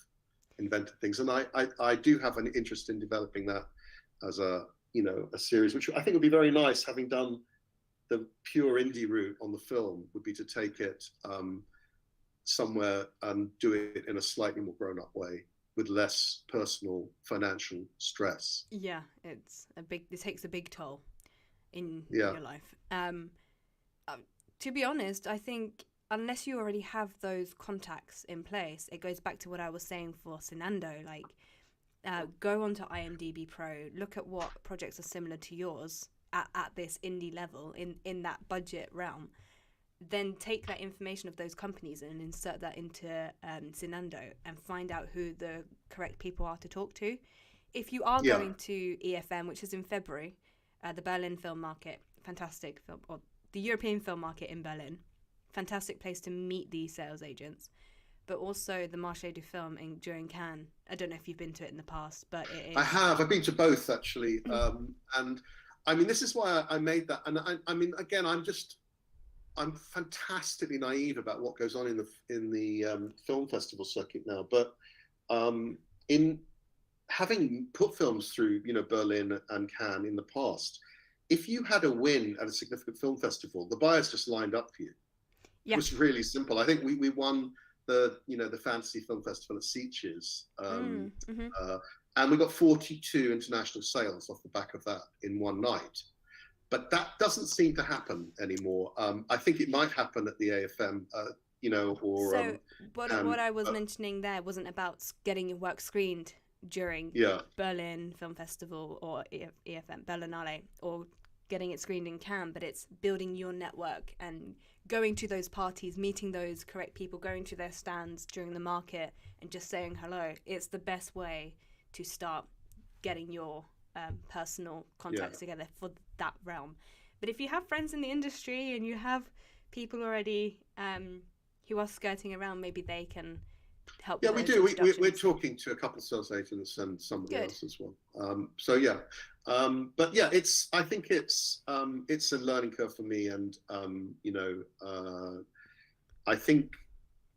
invented things, and I do have an interest in developing that as a series, which I think would be very nice. Having done the pure indie route on the film, would be to take it somewhere and do it in a slightly more grown-up way with less personal financial stress. Yeah, it takes a big toll in your life. To be honest, I think unless you already have those contacts in place, it goes back to what I was saying for Sinando. Like, go onto IMDb Pro, look at what projects are similar to yours at this indie level in that budget realm. Then take that information of those companies and insert that into Sinando and find out who the correct people are to talk to. If you are going to EFM, which is in February, the Berlin film market, fantastic film, or the European film market in Berlin, fantastic place to meet these sales agents, but also the Marché du Film during Cannes. I don't know if you've been to it in the past, but it is. I have. I've been to both, actually. And I mean, this is why I made that. And I mean, again, I'm fantastically naive about what goes on in the film festival circuit now. But in having put films through, Berlin and Cannes in the past, if you had a win at a significant film festival, the buyers just lined up for you. Yeah. It was really simple. I think we won the Fantasy Film Festival at Sitges, and we got 42 international sales off the back of that in one night. But that doesn't seem to happen anymore. I think it might happen at the AFM, or. So what I was mentioning there wasn't about getting your work screened during Berlin Film Festival or EFM Berlinale, or getting it screened in Cannes, but it's building your network and going to those parties, meeting those correct people, going to their stands during the market and just saying hello. It's the best way to start getting your personal contacts together for that realm. But if you have friends in the industry and you have people already who are skirting around, maybe they can help. Yeah, we do. We're talking to a couple of sales agents and somebody else as well. But yeah, I think it's a learning curve for me, and I think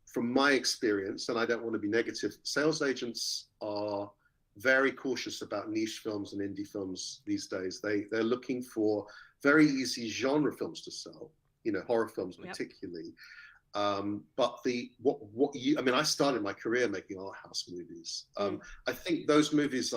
from my experience, and I don't want to be negative, sales agents are very cautious about niche films and indie films these days. They're looking for very easy genre films to sell, horror films particularly. But I started my career making art house movies. I think those movies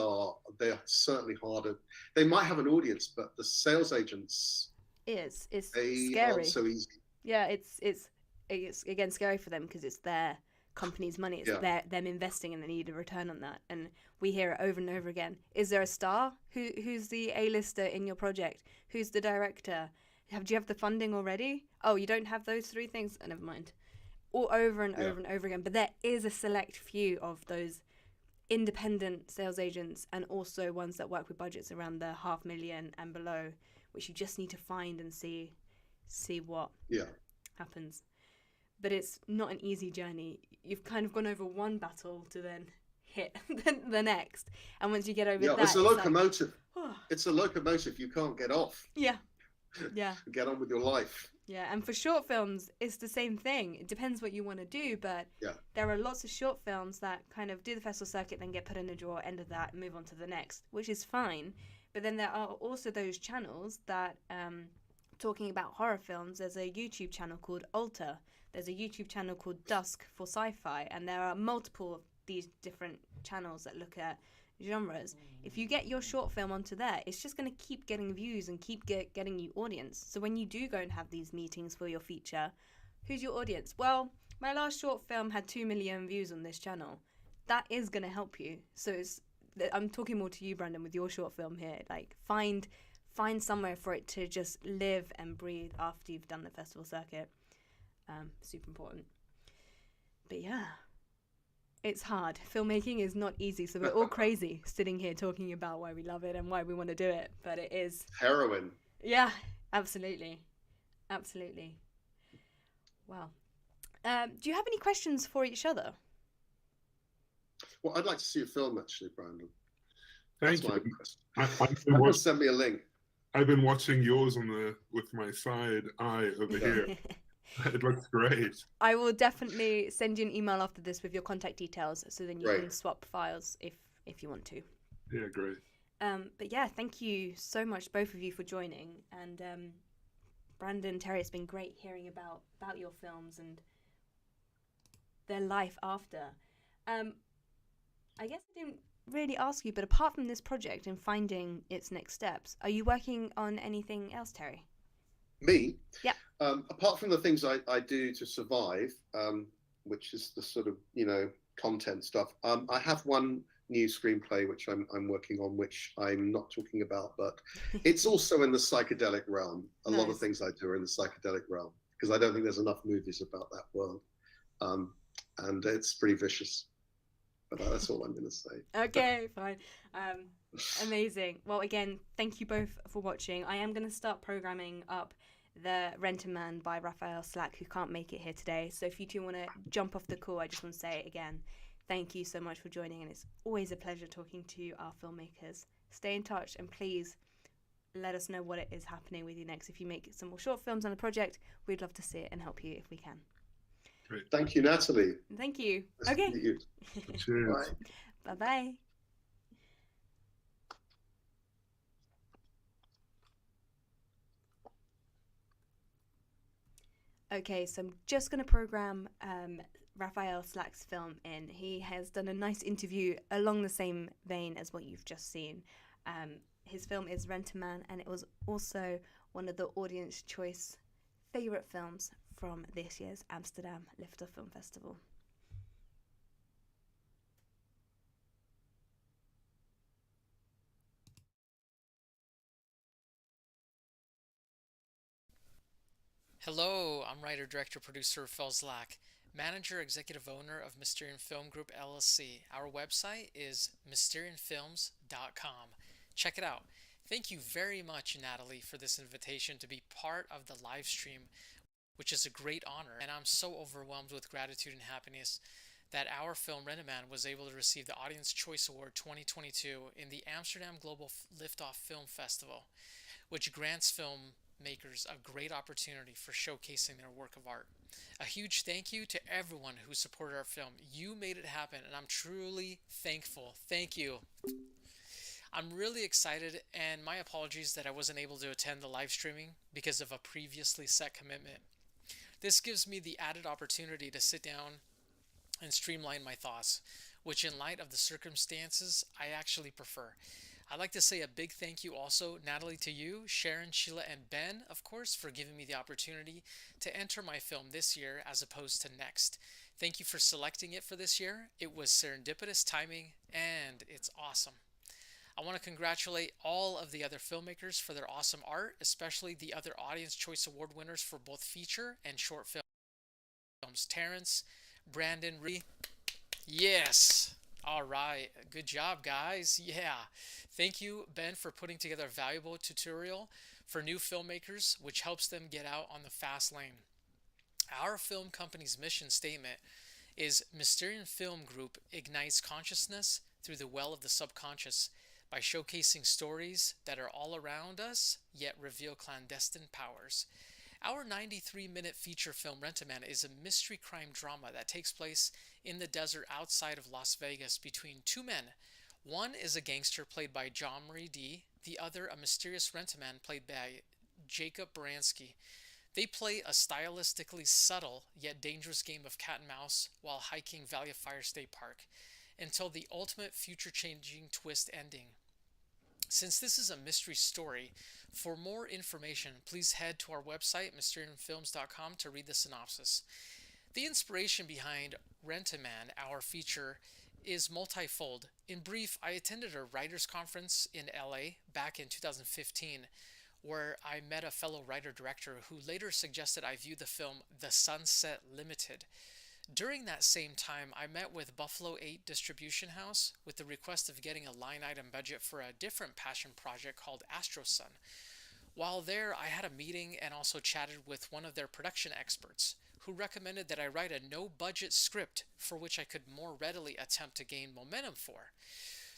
they're certainly harder. They might have an audience, but the sales agents it's they scary. aren't so easy. Yeah, it's again scary for them because it's their company's money. It's them investing, and they need a return on that. And we hear it over and over again. Is there a star? Who's the A-lister in your project? Who's the director? Do you have the funding already? Oh, you don't have those three things? Oh, never mind. All over and over and over again. But there is a select few of those independent sales agents, and also ones that work with budgets around the $500,000 and below, which you just need to find and see what happens. But it's not an easy journey. You've kind of gone over one battle to then hit the next. And once you get over that... it's a locomotive. It's a locomotive you can't get off. Yeah. Get on with your life. Yeah, and for short films, it's the same thing. It depends what you want to do, but there are lots of short films that kind of do the festival circuit, then get put in a drawer, end of that, and move on to the next, which is fine. But then there are also those channels that, talking about horror films, there's a YouTube channel called Alter. There's a YouTube channel called Dusk for Sci-Fi, and there are multiple of these different channels that look at genres. If you get your short film onto there, it's just going to keep getting views and keep getting you audience. So when you do go and have these meetings for your feature, who's your audience? Well, my last short film had 2 million views on this channel. That is going to help you. So I'm talking more to you, Brandon, with your short film here. Like, find somewhere for it to just live and breathe after you've done the festival circuit. Super important. But yeah, it's hard. Filmmaking is not easy, so we're all crazy sitting here talking about why we love it and why we want to do it, but it is heroin. Yeah, absolutely. Wow. Do you have any questions for each other? Well, I'd like to see a film actually, Brandon. Thank That's my you. request. I'm going to send me a link. I've been watching yours with my side eye over here. It looks great. I will definitely send you an email after this with your contact details, so then you can swap files if you want to. Yeah, great. But yeah, thank you so much, both of you, for joining. And Brandon, Terry, it's been great hearing about your films and their life after. I guess I didn't really ask you, but apart from this project and finding its next steps, are you working on anything else, Terry? Me? Yeah. Apart from the things I do to survive, which is the sort of, content stuff, I have one new screenplay which I'm working on, which I'm not talking about, but it's also in the psychedelic realm. A lot of things I do are in the psychedelic realm, because I don't think there's enough movies about that world. And it's pretty vicious. But that's all I'm going to say. Okay, fine. Amazing. Well, again, thank you both for watching. I am going to start programming up the Rent-A-Man by Raphael Slack, who can't make it here today. So if you two want to jump off the call, I just want to say again, thank you so much for joining, and it's always a pleasure talking to our filmmakers. Stay in touch, and please let us know what it is happening with you next. If you make some more short films on the project, we'd love to see it and help you if we can. Great. Thank you, Natalie. Thank you. Nice to Okay. meet you. Cheers. Bye. Bye-bye. Okay, so I'm just going to program Raphael Slack's film in. He has done a nice interview along the same vein as what you've just seen. His film is Rent-A-Man, and it was also one of the audience choice favourite films from this year's Amsterdam Lift-Off Film Festival. Hello, I'm writer, director, producer Rafal Zlak, manager, executive owner of Mysterian Film Group LLC. Our website is mysterianfilms.com. Check it out. Thank you very much, Natalie, for this invitation to be part of the live stream, which is a great honor. And I'm so overwhelmed with gratitude and happiness that our film Rent-A-Man was able to receive the Audience Choice Award 2022 in the Amsterdam Global Lift-Off Film Festival, which grants filmmakers a great opportunity for showcasing their work of art. A huge thank you to everyone who supported our film. You made it happen, and I'm truly thankful. Thank you. I'm really excited, and my apologies that I wasn't able to attend the live streaming because of a previously set commitment. This gives me the added opportunity to sit down and streamline my thoughts, which in light of the circumstances, I actually prefer. I'd like to say a big thank you also, Natalie, to you, Sharon, Sheila, and Ben, of course, for giving me the opportunity to enter my film this year as opposed to next. Thank you for selecting it for this year. It was serendipitous timing, and it's awesome. I want to congratulate all of the other filmmakers for their awesome art, especially the other Audience Choice Award winners for both feature and short films. Terrance, Brandon, yes. All right. Good job, guys. Yeah. Thank you, Ben, for putting together a valuable tutorial for new filmmakers, which helps them get out on the fast lane. Our film company's mission statement is Mysterian Film Group ignites consciousness through the well of the subconscious by showcasing stories that are all around us, yet reveal clandestine powers. Our 93-minute feature film Rent-A-Man is a mystery crime drama that takes place in the desert outside of Las Vegas between two men. One is a gangster played by John Marie D, the other a mysterious rent-a-man played by Jacob Baranski. They play a stylistically subtle yet dangerous game of cat and mouse while hiking Valley of Fire State Park until the ultimate future-changing twist ending. Since this is a mystery story, for more information, please head to our website, mysterianfilms.com, to read the synopsis. The inspiration behind Rent-A-Man, our feature, is multifold. In brief, I attended a writers' conference in LA back in 2015, where I met a fellow writer-director who later suggested I view the film The Sunset Limited. During that same time, I met with Buffalo 8 Distribution House with the request of getting a line item budget for a different passion project called Astro Sun. While there, I had a meeting and also chatted with one of their production experts, who recommended that I write a no-budget script for which I could more readily attempt to gain momentum for.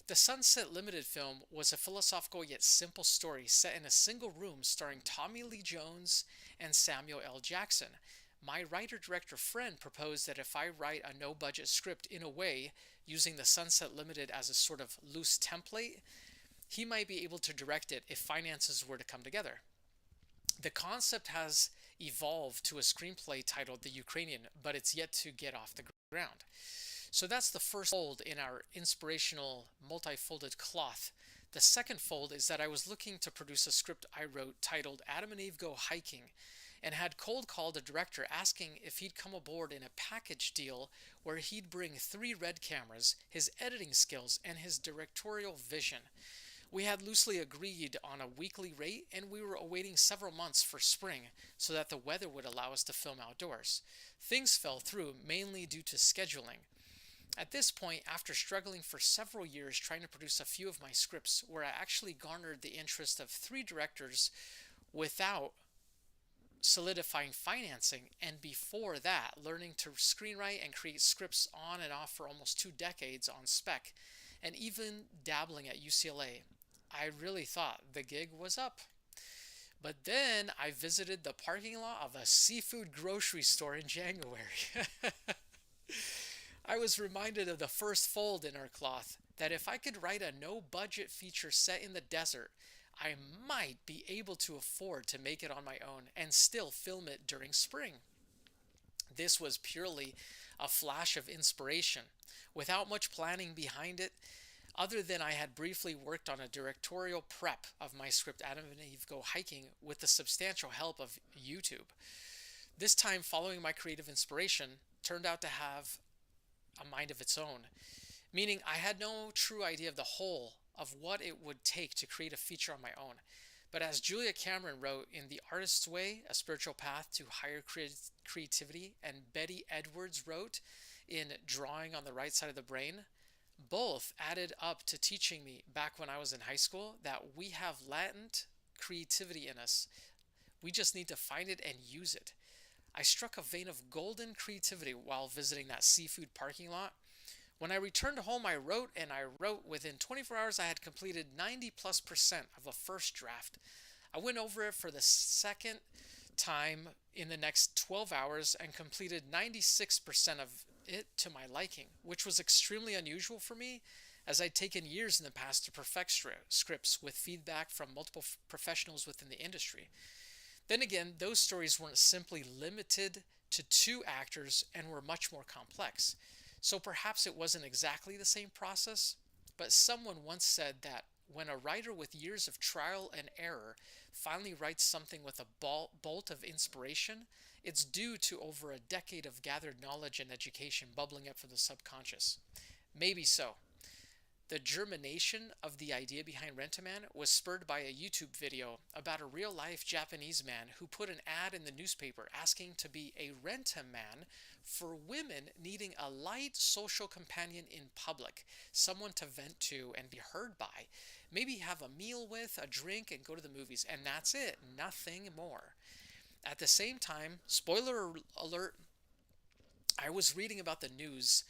The Sunset Limited film was a philosophical yet simple story set in a single room starring Tommy Lee Jones and Samuel L. Jackson. My writer-director friend proposed that if I write a no-budget script in a way, using the Sunset Limited as a sort of loose template, he might be able to direct it if finances were to come together. The concept has evolved to a screenplay titled The Ukrainian, but it's yet to get off the ground. So that's the first fold in our inspirational multi-folded cloth. The second fold is that I was looking to produce a script I wrote titled Adam and Eve Go Hiking, and had cold called a director asking if he'd come aboard in a package deal where he'd bring 3 Red cameras, his editing skills, and his directorial vision. We had loosely agreed on a weekly rate, and we were awaiting several months for spring so that the weather would allow us to film outdoors. Things fell through, mainly due to scheduling. At this point, after struggling for several years trying to produce a few of my scripts, where I actually garnered the interest of 3 directors without solidifying financing, and before that, learning to screenwrite and create scripts on and off for almost 2 decades on spec, and even dabbling at UCLA, I really thought the gig was up. But then I visited the parking lot of a seafood grocery store in January. I was reminded of the first fold in our cloth, that if I could write a no-budget feature set in the desert, I might be able to afford to make it on my own and still film it during spring. This was purely a flash of inspiration, without much planning behind it, other than I had briefly worked on a directorial prep of my script Adam and Eve Go Hiking with the substantial help of YouTube. This time, following my creative inspiration turned out to have a mind of its own, meaning I had no true idea of the whole of what it would take to create a feature on my own. But as Julia Cameron wrote in The Artist's Way, A Spiritual Path to Higher Creativity, and Betty Edwards wrote in Drawing on the Right Side of the Brain, both added up to teaching me back when I was in high school that we have latent creativity in us. We just need to find it and use it. I struck a vein of golden creativity while visiting that seafood parking lot. When I returned home, I wrote within 24 hours I had completed 90+% of a first draft. I went over it for the second time in the next 12 hours and completed 96% of it to my liking, which was extremely unusual for me, as I'd taken years in the past to perfect scripts with feedback from multiple professionals within the industry. Then again, those stories weren't simply limited to 2 actors and were much more complex. So perhaps it wasn't exactly the same process, but someone once said that when a writer with years of trial and error finally writes something with a bolt of inspiration, it's due to over a decade of gathered knowledge and education bubbling up from the subconscious. Maybe so. The germination of the idea behind Rent-A-Man was spurred by a YouTube video about a real-life Japanese man who put an ad in the newspaper asking to be a rent-a-man for women needing a light social companion in public, someone to vent to and be heard by, maybe have a meal with, a drink, and go to the movies, and that's it, nothing more. At the same time, spoiler alert, I was reading about the news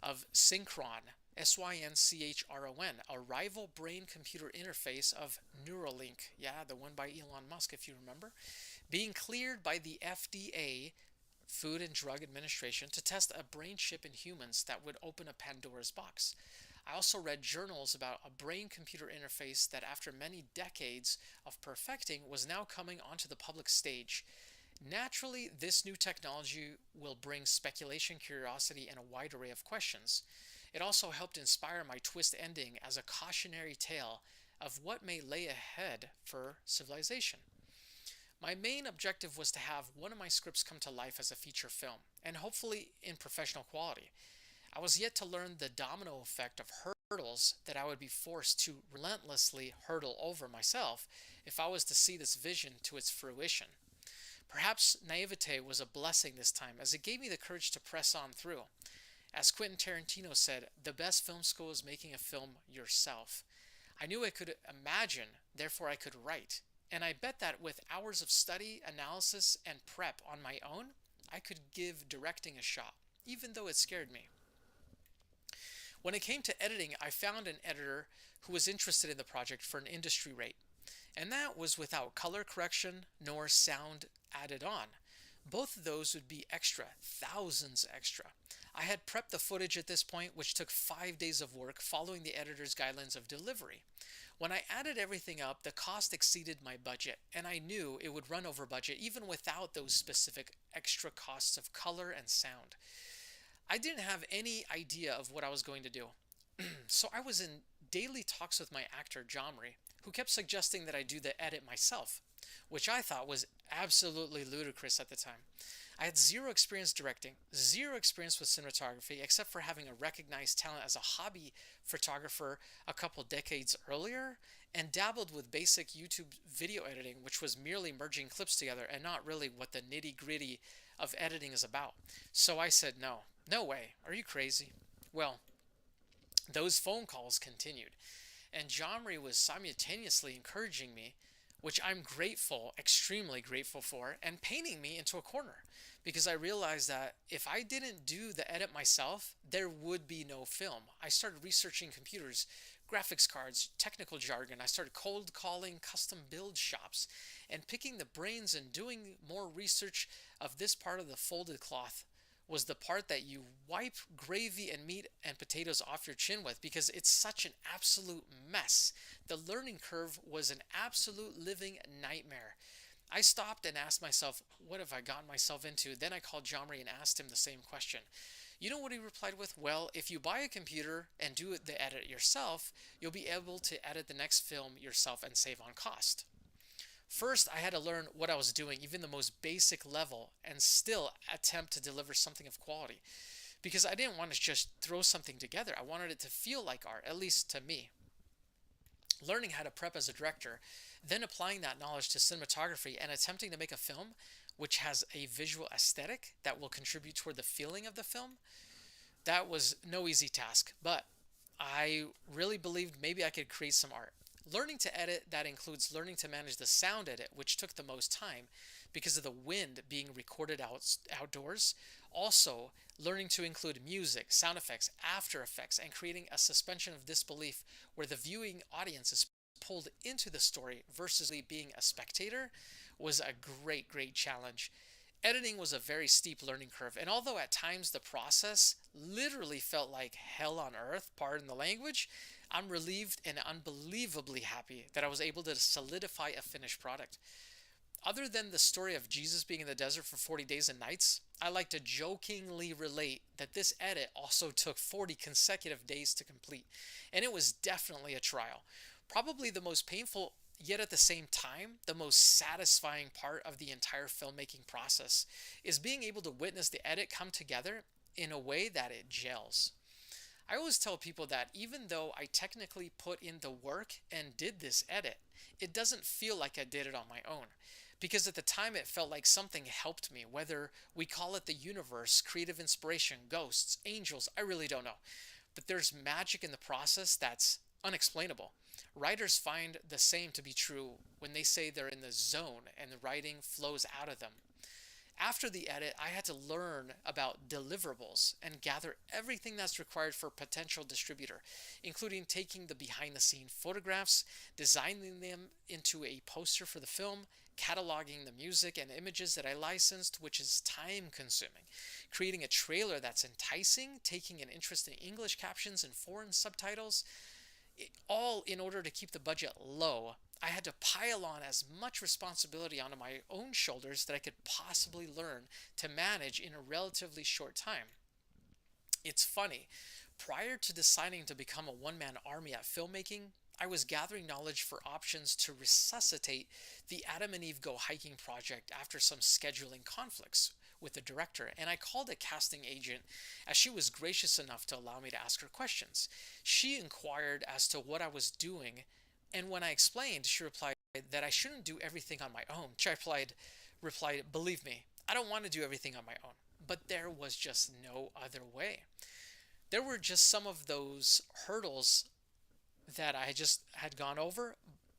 of Synchron, Synchron, a rival brain-computer interface of Neuralink, the one by Elon Musk, if you remember, being cleared by the FDA, Food and Drug Administration, to test a brain chip in humans that would open a Pandora's box. I also read journals about a brain-computer interface that, after many decades of perfecting, was now coming onto the public stage. Naturally, this new technology will bring speculation, curiosity, and a wide array of questions. It also helped inspire my twist ending as a cautionary tale of what may lay ahead for civilization. My main objective was to have one of my scripts come to life as a feature film, and hopefully in professional quality. I was yet to learn the domino effect of hurdles that I would be forced to relentlessly hurdle over myself if I was to see this vision to its fruition. Perhaps naivete was a blessing this time, as it gave me the courage to press on through. As Quentin Tarantino said, the best film school is making a film yourself. I knew I could imagine, therefore I could write. And I bet that with hours of study, analysis, and prep on my own, I could give directing a shot, even though it scared me. When it came to editing, I found an editor who was interested in the project for an industry rate, and that was without color correction nor sound added on. Both of those would be extra, thousands extra. I had prepped the footage at this point, which took 5 days of work following the editor's guidelines of delivery. When I added everything up, the cost exceeded my budget, and I knew it would run over budget even without those specific extra costs of color and sound. I didn't have any idea of what I was going to do. So I was in daily talks with my actor, Jomri, who kept suggesting that I do the edit myself, which I thought was absolutely ludicrous at the time. I had zero experience directing, zero experience with cinematography, except for having a recognized talent as a hobby photographer a couple decades earlier, and dabbled with basic YouTube video editing, which was merely merging clips together and not really what the nitty-gritty of editing is about. So I said, no way, are you crazy? Well, those phone calls continued, and Jomri was simultaneously encouraging me, which I'm grateful, extremely grateful for, and painting me into a corner, because I realized that if I didn't do the edit myself, there would be no film. I started researching computers, graphics cards, technical jargon. I started cold calling custom build shops and picking the brains and doing more research of this part of the folded cloth was the part that you wipe gravy and meat and potatoes off your chin with, because it's such an absolute mess. The learning curve was an absolute living nightmare. I stopped and asked myself, what have I gotten myself into? Then I called Jomri and asked him the same question. You know what he replied with? Well, if you buy a computer and do the edit yourself, you'll be able to edit the next film yourself and save on cost. First, I had to learn what I was doing, even the most basic level, and still attempt to deliver something of quality. Because I didn't want to just throw something together. I wanted it to feel like art, at least to me. Learning how to prep as a director, then applying that knowledge to cinematography and attempting to make a film which has a visual aesthetic that will contribute toward the feeling of the film, that was no easy task, but I really believed maybe I could create some art. Learning to edit, that includes learning to manage the sound edit, which took the most time because of the wind being recorded outdoors. Also, learning to include music, sound effects, after effects, and creating a suspension of disbelief where the viewing audience is pulled into the story versus being a spectator was a great challenge. Editing was a very steep learning curve, and although at times the process literally felt like hell on earth, pardon the language, I'm relieved and unbelievably happy that I was able to solidify a finished product. Other than the story of Jesus being in the desert for 40 days and nights, I like to jokingly relate that this edit also took 40 consecutive days to complete, and it was definitely a trial. Probably the most painful, yet at the same time, the most satisfying part of the entire filmmaking process is being able to witness the edit come together in a way that it gels. I always tell people that even though I technically put in the work and did this edit, it doesn't feel like I did it on my own. Because at the time it felt like something helped me, whether we call it the universe, creative inspiration, ghosts, angels, I really don't know. But there's magic in the process that's unexplainable. Writers find the same to be true when they say they're in the zone and the writing flows out of them. After the edit, I had to learn about deliverables and gather everything that's required for a potential distributor, including taking the behind-the-scenes photographs, designing them into a poster for the film, cataloging the music and images that I licensed, which is time-consuming, creating a trailer that's enticing, taking an interest in English captions and foreign subtitles, all in order to keep the budget low. I had to pile on as much responsibility onto my own shoulders that I could possibly learn to manage in a relatively short time. It's funny, prior to deciding to become a one-man army at filmmaking, I was gathering knowledge for options to resuscitate the Adam and Eve Go Hiking project after some scheduling conflicts with the director, and I called a casting agent as she was gracious enough to allow me to ask her questions. She inquired as to what I was doing, and when I explained, she replied that I shouldn't do everything on my own. She replied, believe me, I don't want to do everything on my own, but there was just no other way. There were just some of those hurdles that I just had gone over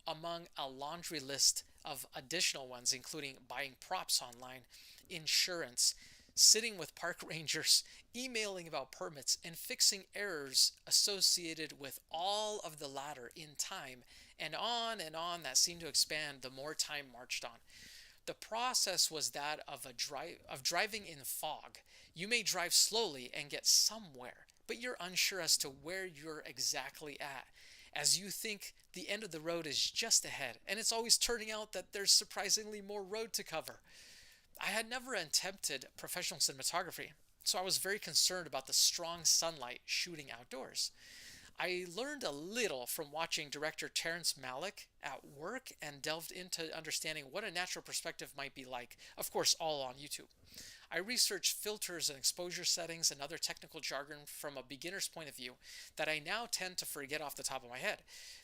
among a laundry list of additional ones, including buying props online, insurance, sitting with park rangers, emailing about permits, and fixing errors associated with all of the latter in time, and on that seemed to expand the more time marched on. The process was that of driving in fog. You may drive slowly and get somewhere, but you're unsure as to where you're exactly at, as you think the end of the road is just ahead, and it's always turning out that there's surprisingly more road to cover. I had never attempted professional cinematography, so I was very concerned about the strong sunlight shooting outdoors. I learned a little from watching director Terrance Malick at work and delved into understanding what a natural perspective might be like, of course all on YouTube. I researched filters and exposure settings and other technical jargon from a beginner's point of view that I now tend to forget off the top of my head.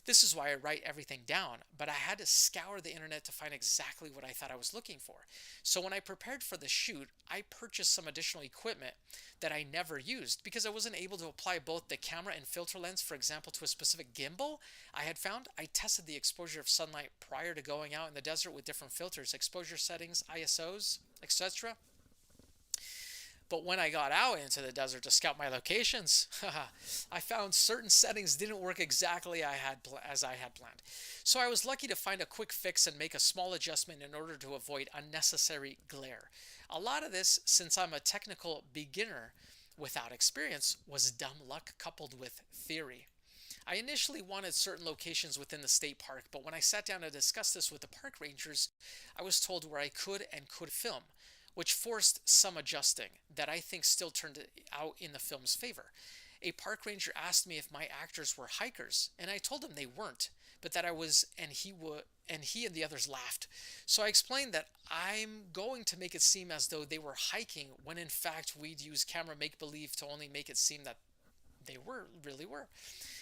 This is why I write everything down, but I had to scour the internet to find exactly what I thought I was looking for. So when I prepared for the shoot, I purchased some additional equipment that I never used because I wasn't able to apply both the camera and filter lens, for example, to a specific gimbal I had found. I tested the exposure of sunlight prior to going out in the desert with different filters, exposure settings, ISOs, etc. But when I got out into the desert to scout my locations, I found certain settings didn't work exactly as I had planned. So I was lucky to find a quick fix and make a small adjustment in order to avoid unnecessary glare. A lot of this, since I'm a technical beginner without experience, was dumb luck coupled with theory. I initially wanted certain locations within the state park, but when I sat down to discuss this with the park rangers, I was told where I could and could film, which forced some adjusting that I think still turned out in the film's favor. A park ranger asked me if my actors were hikers, and I told him they weren't, but that I was, and he and the others laughed. So I explained that I'm going to make it seem as though they were hiking when in fact we'd use camera make-believe to only make it seem that they really were.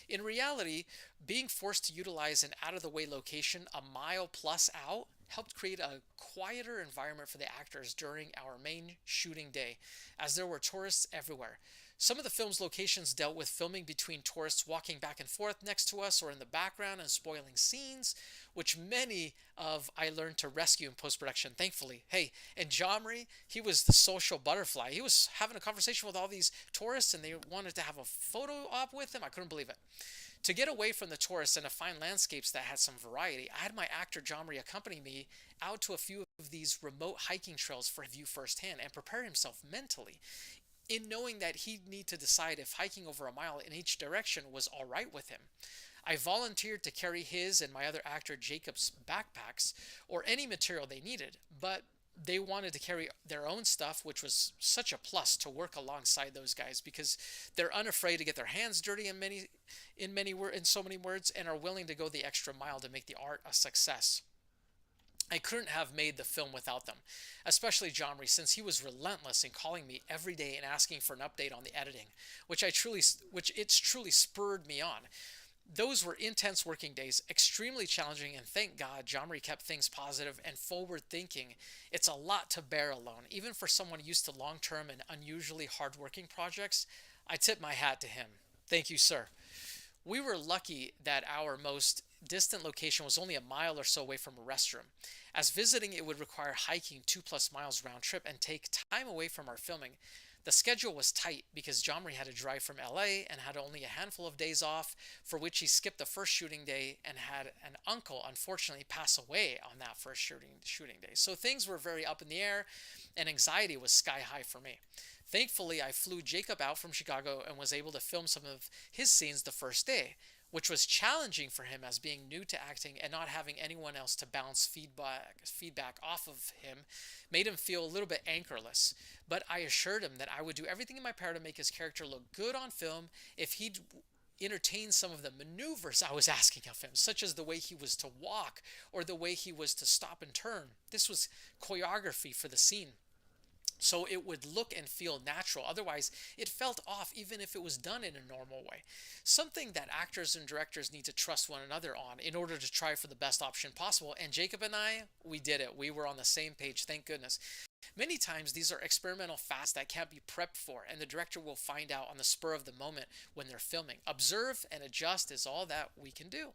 In reality, being forced to utilize an out-of-the-way location a mile plus out helped create a quieter environment for the actors during our main shooting day, as there were tourists everywhere. Some of the film's locations dealt with filming between tourists walking back and forth next to us or in the background and spoiling scenes, which many of I learned to rescue in post-production, thankfully. Hey, and Jomri, he was the social butterfly. He was having a conversation with all these tourists and they wanted to have a photo op with him. I couldn't believe it. To get away from the tourists and to find landscapes that had some variety, I had my actor Jomri accompany me out to a few of these remote hiking trails for a view firsthand and prepare himself mentally, in knowing that he'd need to decide if hiking over a mile in each direction was all right with him. I volunteered to carry his and my other actor Jacob's backpacks or any material they needed, but they wanted to carry their own stuff, which was such a plus to work alongside those guys because they're unafraid to get their hands dirty in so many words and are willing to go the extra mile to make the art a success. I couldn't have made the film without them, especially Jomri, since he was relentless in calling me every day and asking for an update on the editing, which it's truly spurred me on. Those were intense working days, extremely challenging, and thank God Jomri kept things positive and forward-thinking. It's a lot to bear alone, even for someone used to long-term and unusually hard-working projects. I tip my hat to him. Thank you, sir. We were lucky that our most distant location was only a mile or so away from a restroom, as visiting it would require hiking 2+ miles round trip and take time away from our filming. The schedule was tight because Jomri had to drive from LA and had only a handful of days off, for which he skipped the first shooting day and had an uncle unfortunately pass away on that first shooting day. So things were very up in the air and anxiety was sky high for me. Thankfully, I flew Jacob out from Chicago and was able to film some of his scenes the first day, which was challenging for him as being new to acting and not having anyone else to bounce feedback off of him made him feel a little bit anchorless. But I assured him that I would do everything in my power to make his character look good on film if he'd entertain some of the maneuvers I was asking of him, such as the way he was to walk or the way he was to stop and turn. This was choreography for the scene, so it would look and feel natural. Otherwise, it felt off even if it was done in a normal way. Something that actors and directors need to trust one another on in order to try for the best option possible. And Jacob and I, we did it. We were on the same page, thank goodness. Many times these are experimental facts that can't be prepped for, and the director will find out on the spur of the moment when they're filming. Observe and adjust is all that we can do.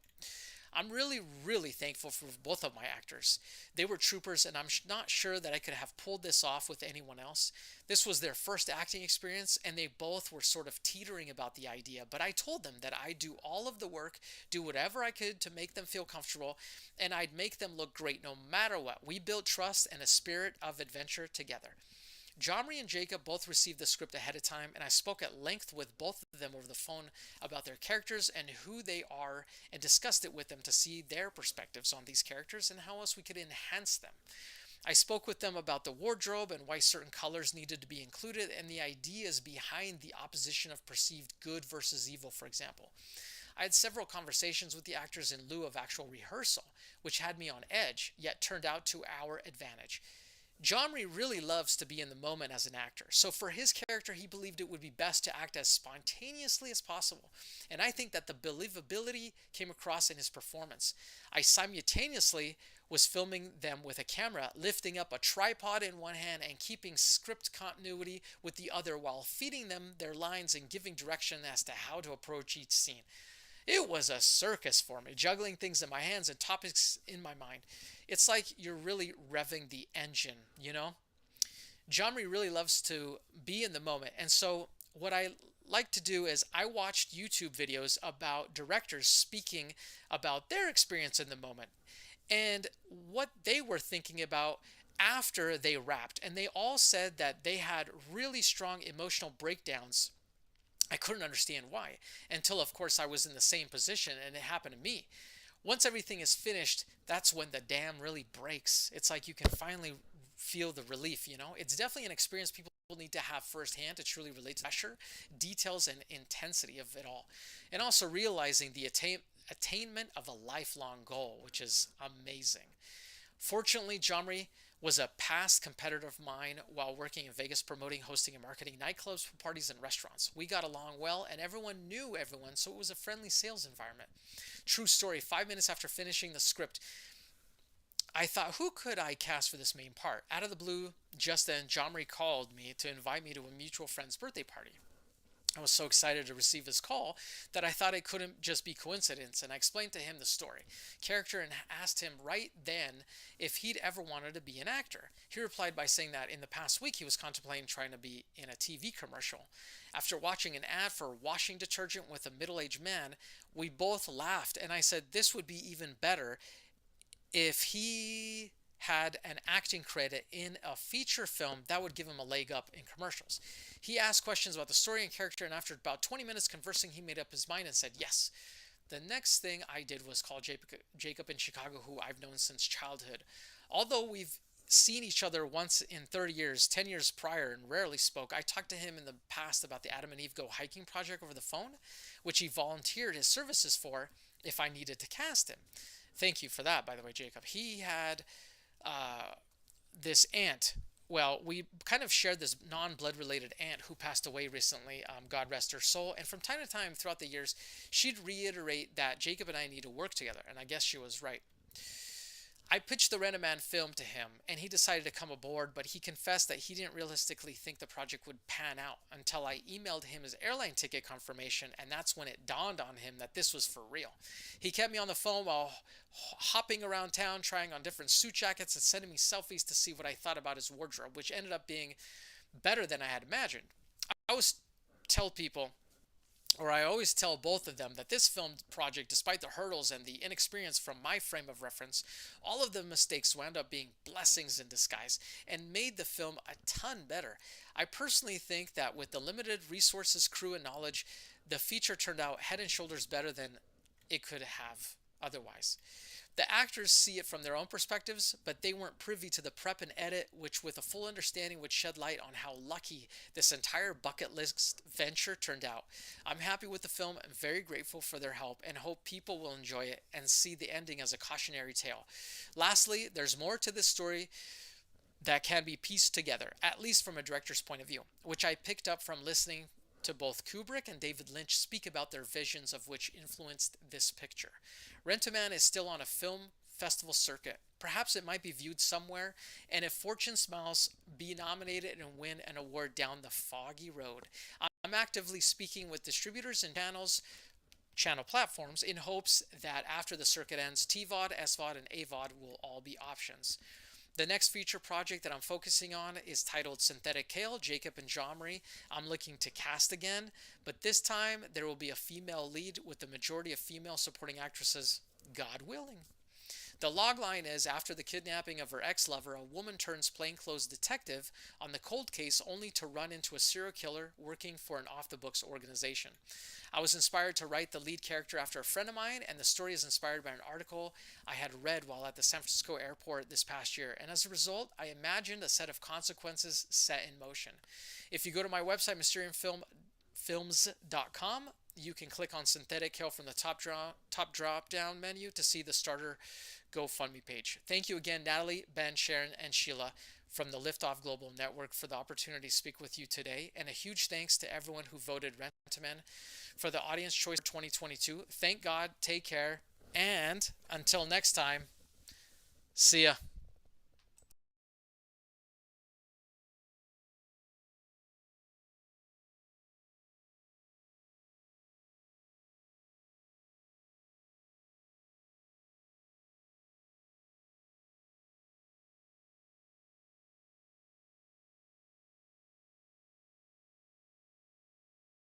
I'm really, really thankful for both of my actors. They were troopers, and I'm not sure that I could have pulled this off with anyone else. This was their first acting experience, and they both were sort of teetering about the idea, but I told them that I'd do all of the work, do whatever I could to make them feel comfortable, and I'd make them look great no matter what. We built trust and a spirit of adventure together. Jomri and Jacob both received the script ahead of time, and I spoke at length with both of them over the phone about their characters and who they are, and discussed it with them to see their perspectives on these characters and how else we could enhance them. I spoke with them about the wardrobe and why certain colors needed to be included, and the ideas behind the opposition of perceived good versus evil, for example. I had several conversations with the actors in lieu of actual rehearsal, which had me on edge, yet turned out to our advantage. Jomri really loves to be in the moment as an actor, so for his character he believed it would be best to act as spontaneously as possible, and I think that the believability came across in his performance. I simultaneously was filming them with a camera, lifting up a tripod in one hand and keeping script continuity with the other while feeding them their lines and giving direction as to how to approach each scene. It was a circus for me, juggling things in my hands and topics in my mind. It's like you're really revving the engine, you know? Jomri really loves to be in the moment, and so what I like to do is I watched YouTube videos about directors speaking about their experience in the moment and what they were thinking about after they wrapped, and they all said that they had really strong emotional breakdowns. I couldn't understand why, until of course I was in the same position and it happened to me. Once everything is finished, that's when the dam really breaks. It's like you can finally feel the relief, you know? It's definitely an experience people need to have firsthand to truly relate to pressure, details, and intensity of it all. And also realizing the attainment of a lifelong goal, which is amazing. Fortunately, Jomri was a past competitor of mine while working in Vegas promoting, hosting, and marketing nightclubs, parties, and restaurants. We got along well, and everyone knew everyone, so it was a friendly sales environment. True story, 5 minutes after finishing the script, I thought, who could I cast for this main part? Out of the blue, just then, Jomri called me to invite me to a mutual friend's birthday party. I was so excited to receive his call that I thought it couldn't just be coincidence, and I explained to him the story, character, and asked him right then if he'd ever wanted to be an actor. He replied by saying that in the past week he was contemplating trying to be in a TV commercial. After watching an ad for washing detergent with a middle-aged man, we both laughed, and I said this would be even better if he had an acting credit in a feature film that would give him a leg up in commercials. He asked questions about the story and character, and after about 20 minutes conversing, he made up his mind and said yes. The next thing I did was call Jacob in Chicago, who I've known since childhood. Although we've seen each other once in 30 years, 10 years prior, and rarely spoke, I talked to him in the past about the Adam and Eve Go Hiking project over the phone, which he volunteered his services for if I needed to cast him. Thank you for that, by the way, Jacob. He had this aunt. Well, we kind of shared this non-blood related aunt who passed away recently, God rest her soul, and from time to time throughout the years she'd reiterate that Jacob and I need to work together, and I guess she was right. I pitched the RENT-A-MAN film to him, and he decided to come aboard, but he confessed that he didn't realistically think the project would pan out until I emailed him his airline ticket confirmation, and that's when it dawned on him that this was for real. He kept me on the phone while hopping around town, trying on different suit jackets and sending me selfies to see what I thought about his wardrobe, which ended up being better than I had imagined. I always tell both of them that this film project, despite the hurdles and the inexperience from my frame of reference, all of the mistakes wound up being blessings in disguise and made the film a ton better. I personally think that with the limited resources, crew, and knowledge, the feature turned out head and shoulders better than it could have otherwise. The actors see it from their own perspectives, but they weren't privy to the prep and edit, which with a full understanding would shed light on how lucky this entire bucket list venture turned out. I'm happy with the film and very grateful for their help, and hope people will enjoy it and see the ending as a cautionary tale. Lastly, there's more to this story that can be pieced together, at least from a director's point of view, which I picked up from listening to both Kubrick and David Lynch speak about their visions of which influenced this picture. RENT-A-MAN is still on a film festival circuit. Perhaps it might be viewed somewhere, and if fortune smiles, be nominated and win an award down the foggy road. I'm actively speaking with distributors and channels channel platforms in hopes that after the circuit ends, TVOD, SVOD, and AVOD will all be options. The next feature project that I'm focusing on is titled Synthetic Kale, Jacob and Jomri. I'm looking to cast again, but this time there will be a female lead with the majority of female supporting actresses, God willing. The logline is, after the kidnapping of her ex-lover, a woman turns plainclothes detective on the cold case only to run into a serial killer working for an off-the-books organization. I was inspired to write the lead character after a friend of mine, and the story is inspired by an article I had read while at the San Francisco airport this past year, and as a result, I imagined a set of consequences set in motion. If you go to my website, mysteriumfilms.com, you can click on Synthetic Kale from the top drop-down menu to see the starter GoFundMe page. Thank you again, Natalie, Ben, Sharon, and Sheila from the Lift-Off Global Network for the opportunity to speak with you today, and a huge thanks to everyone who voted Rent-A-Man for the Audience Choice 2022. Thank God, take care, and until next time, see ya.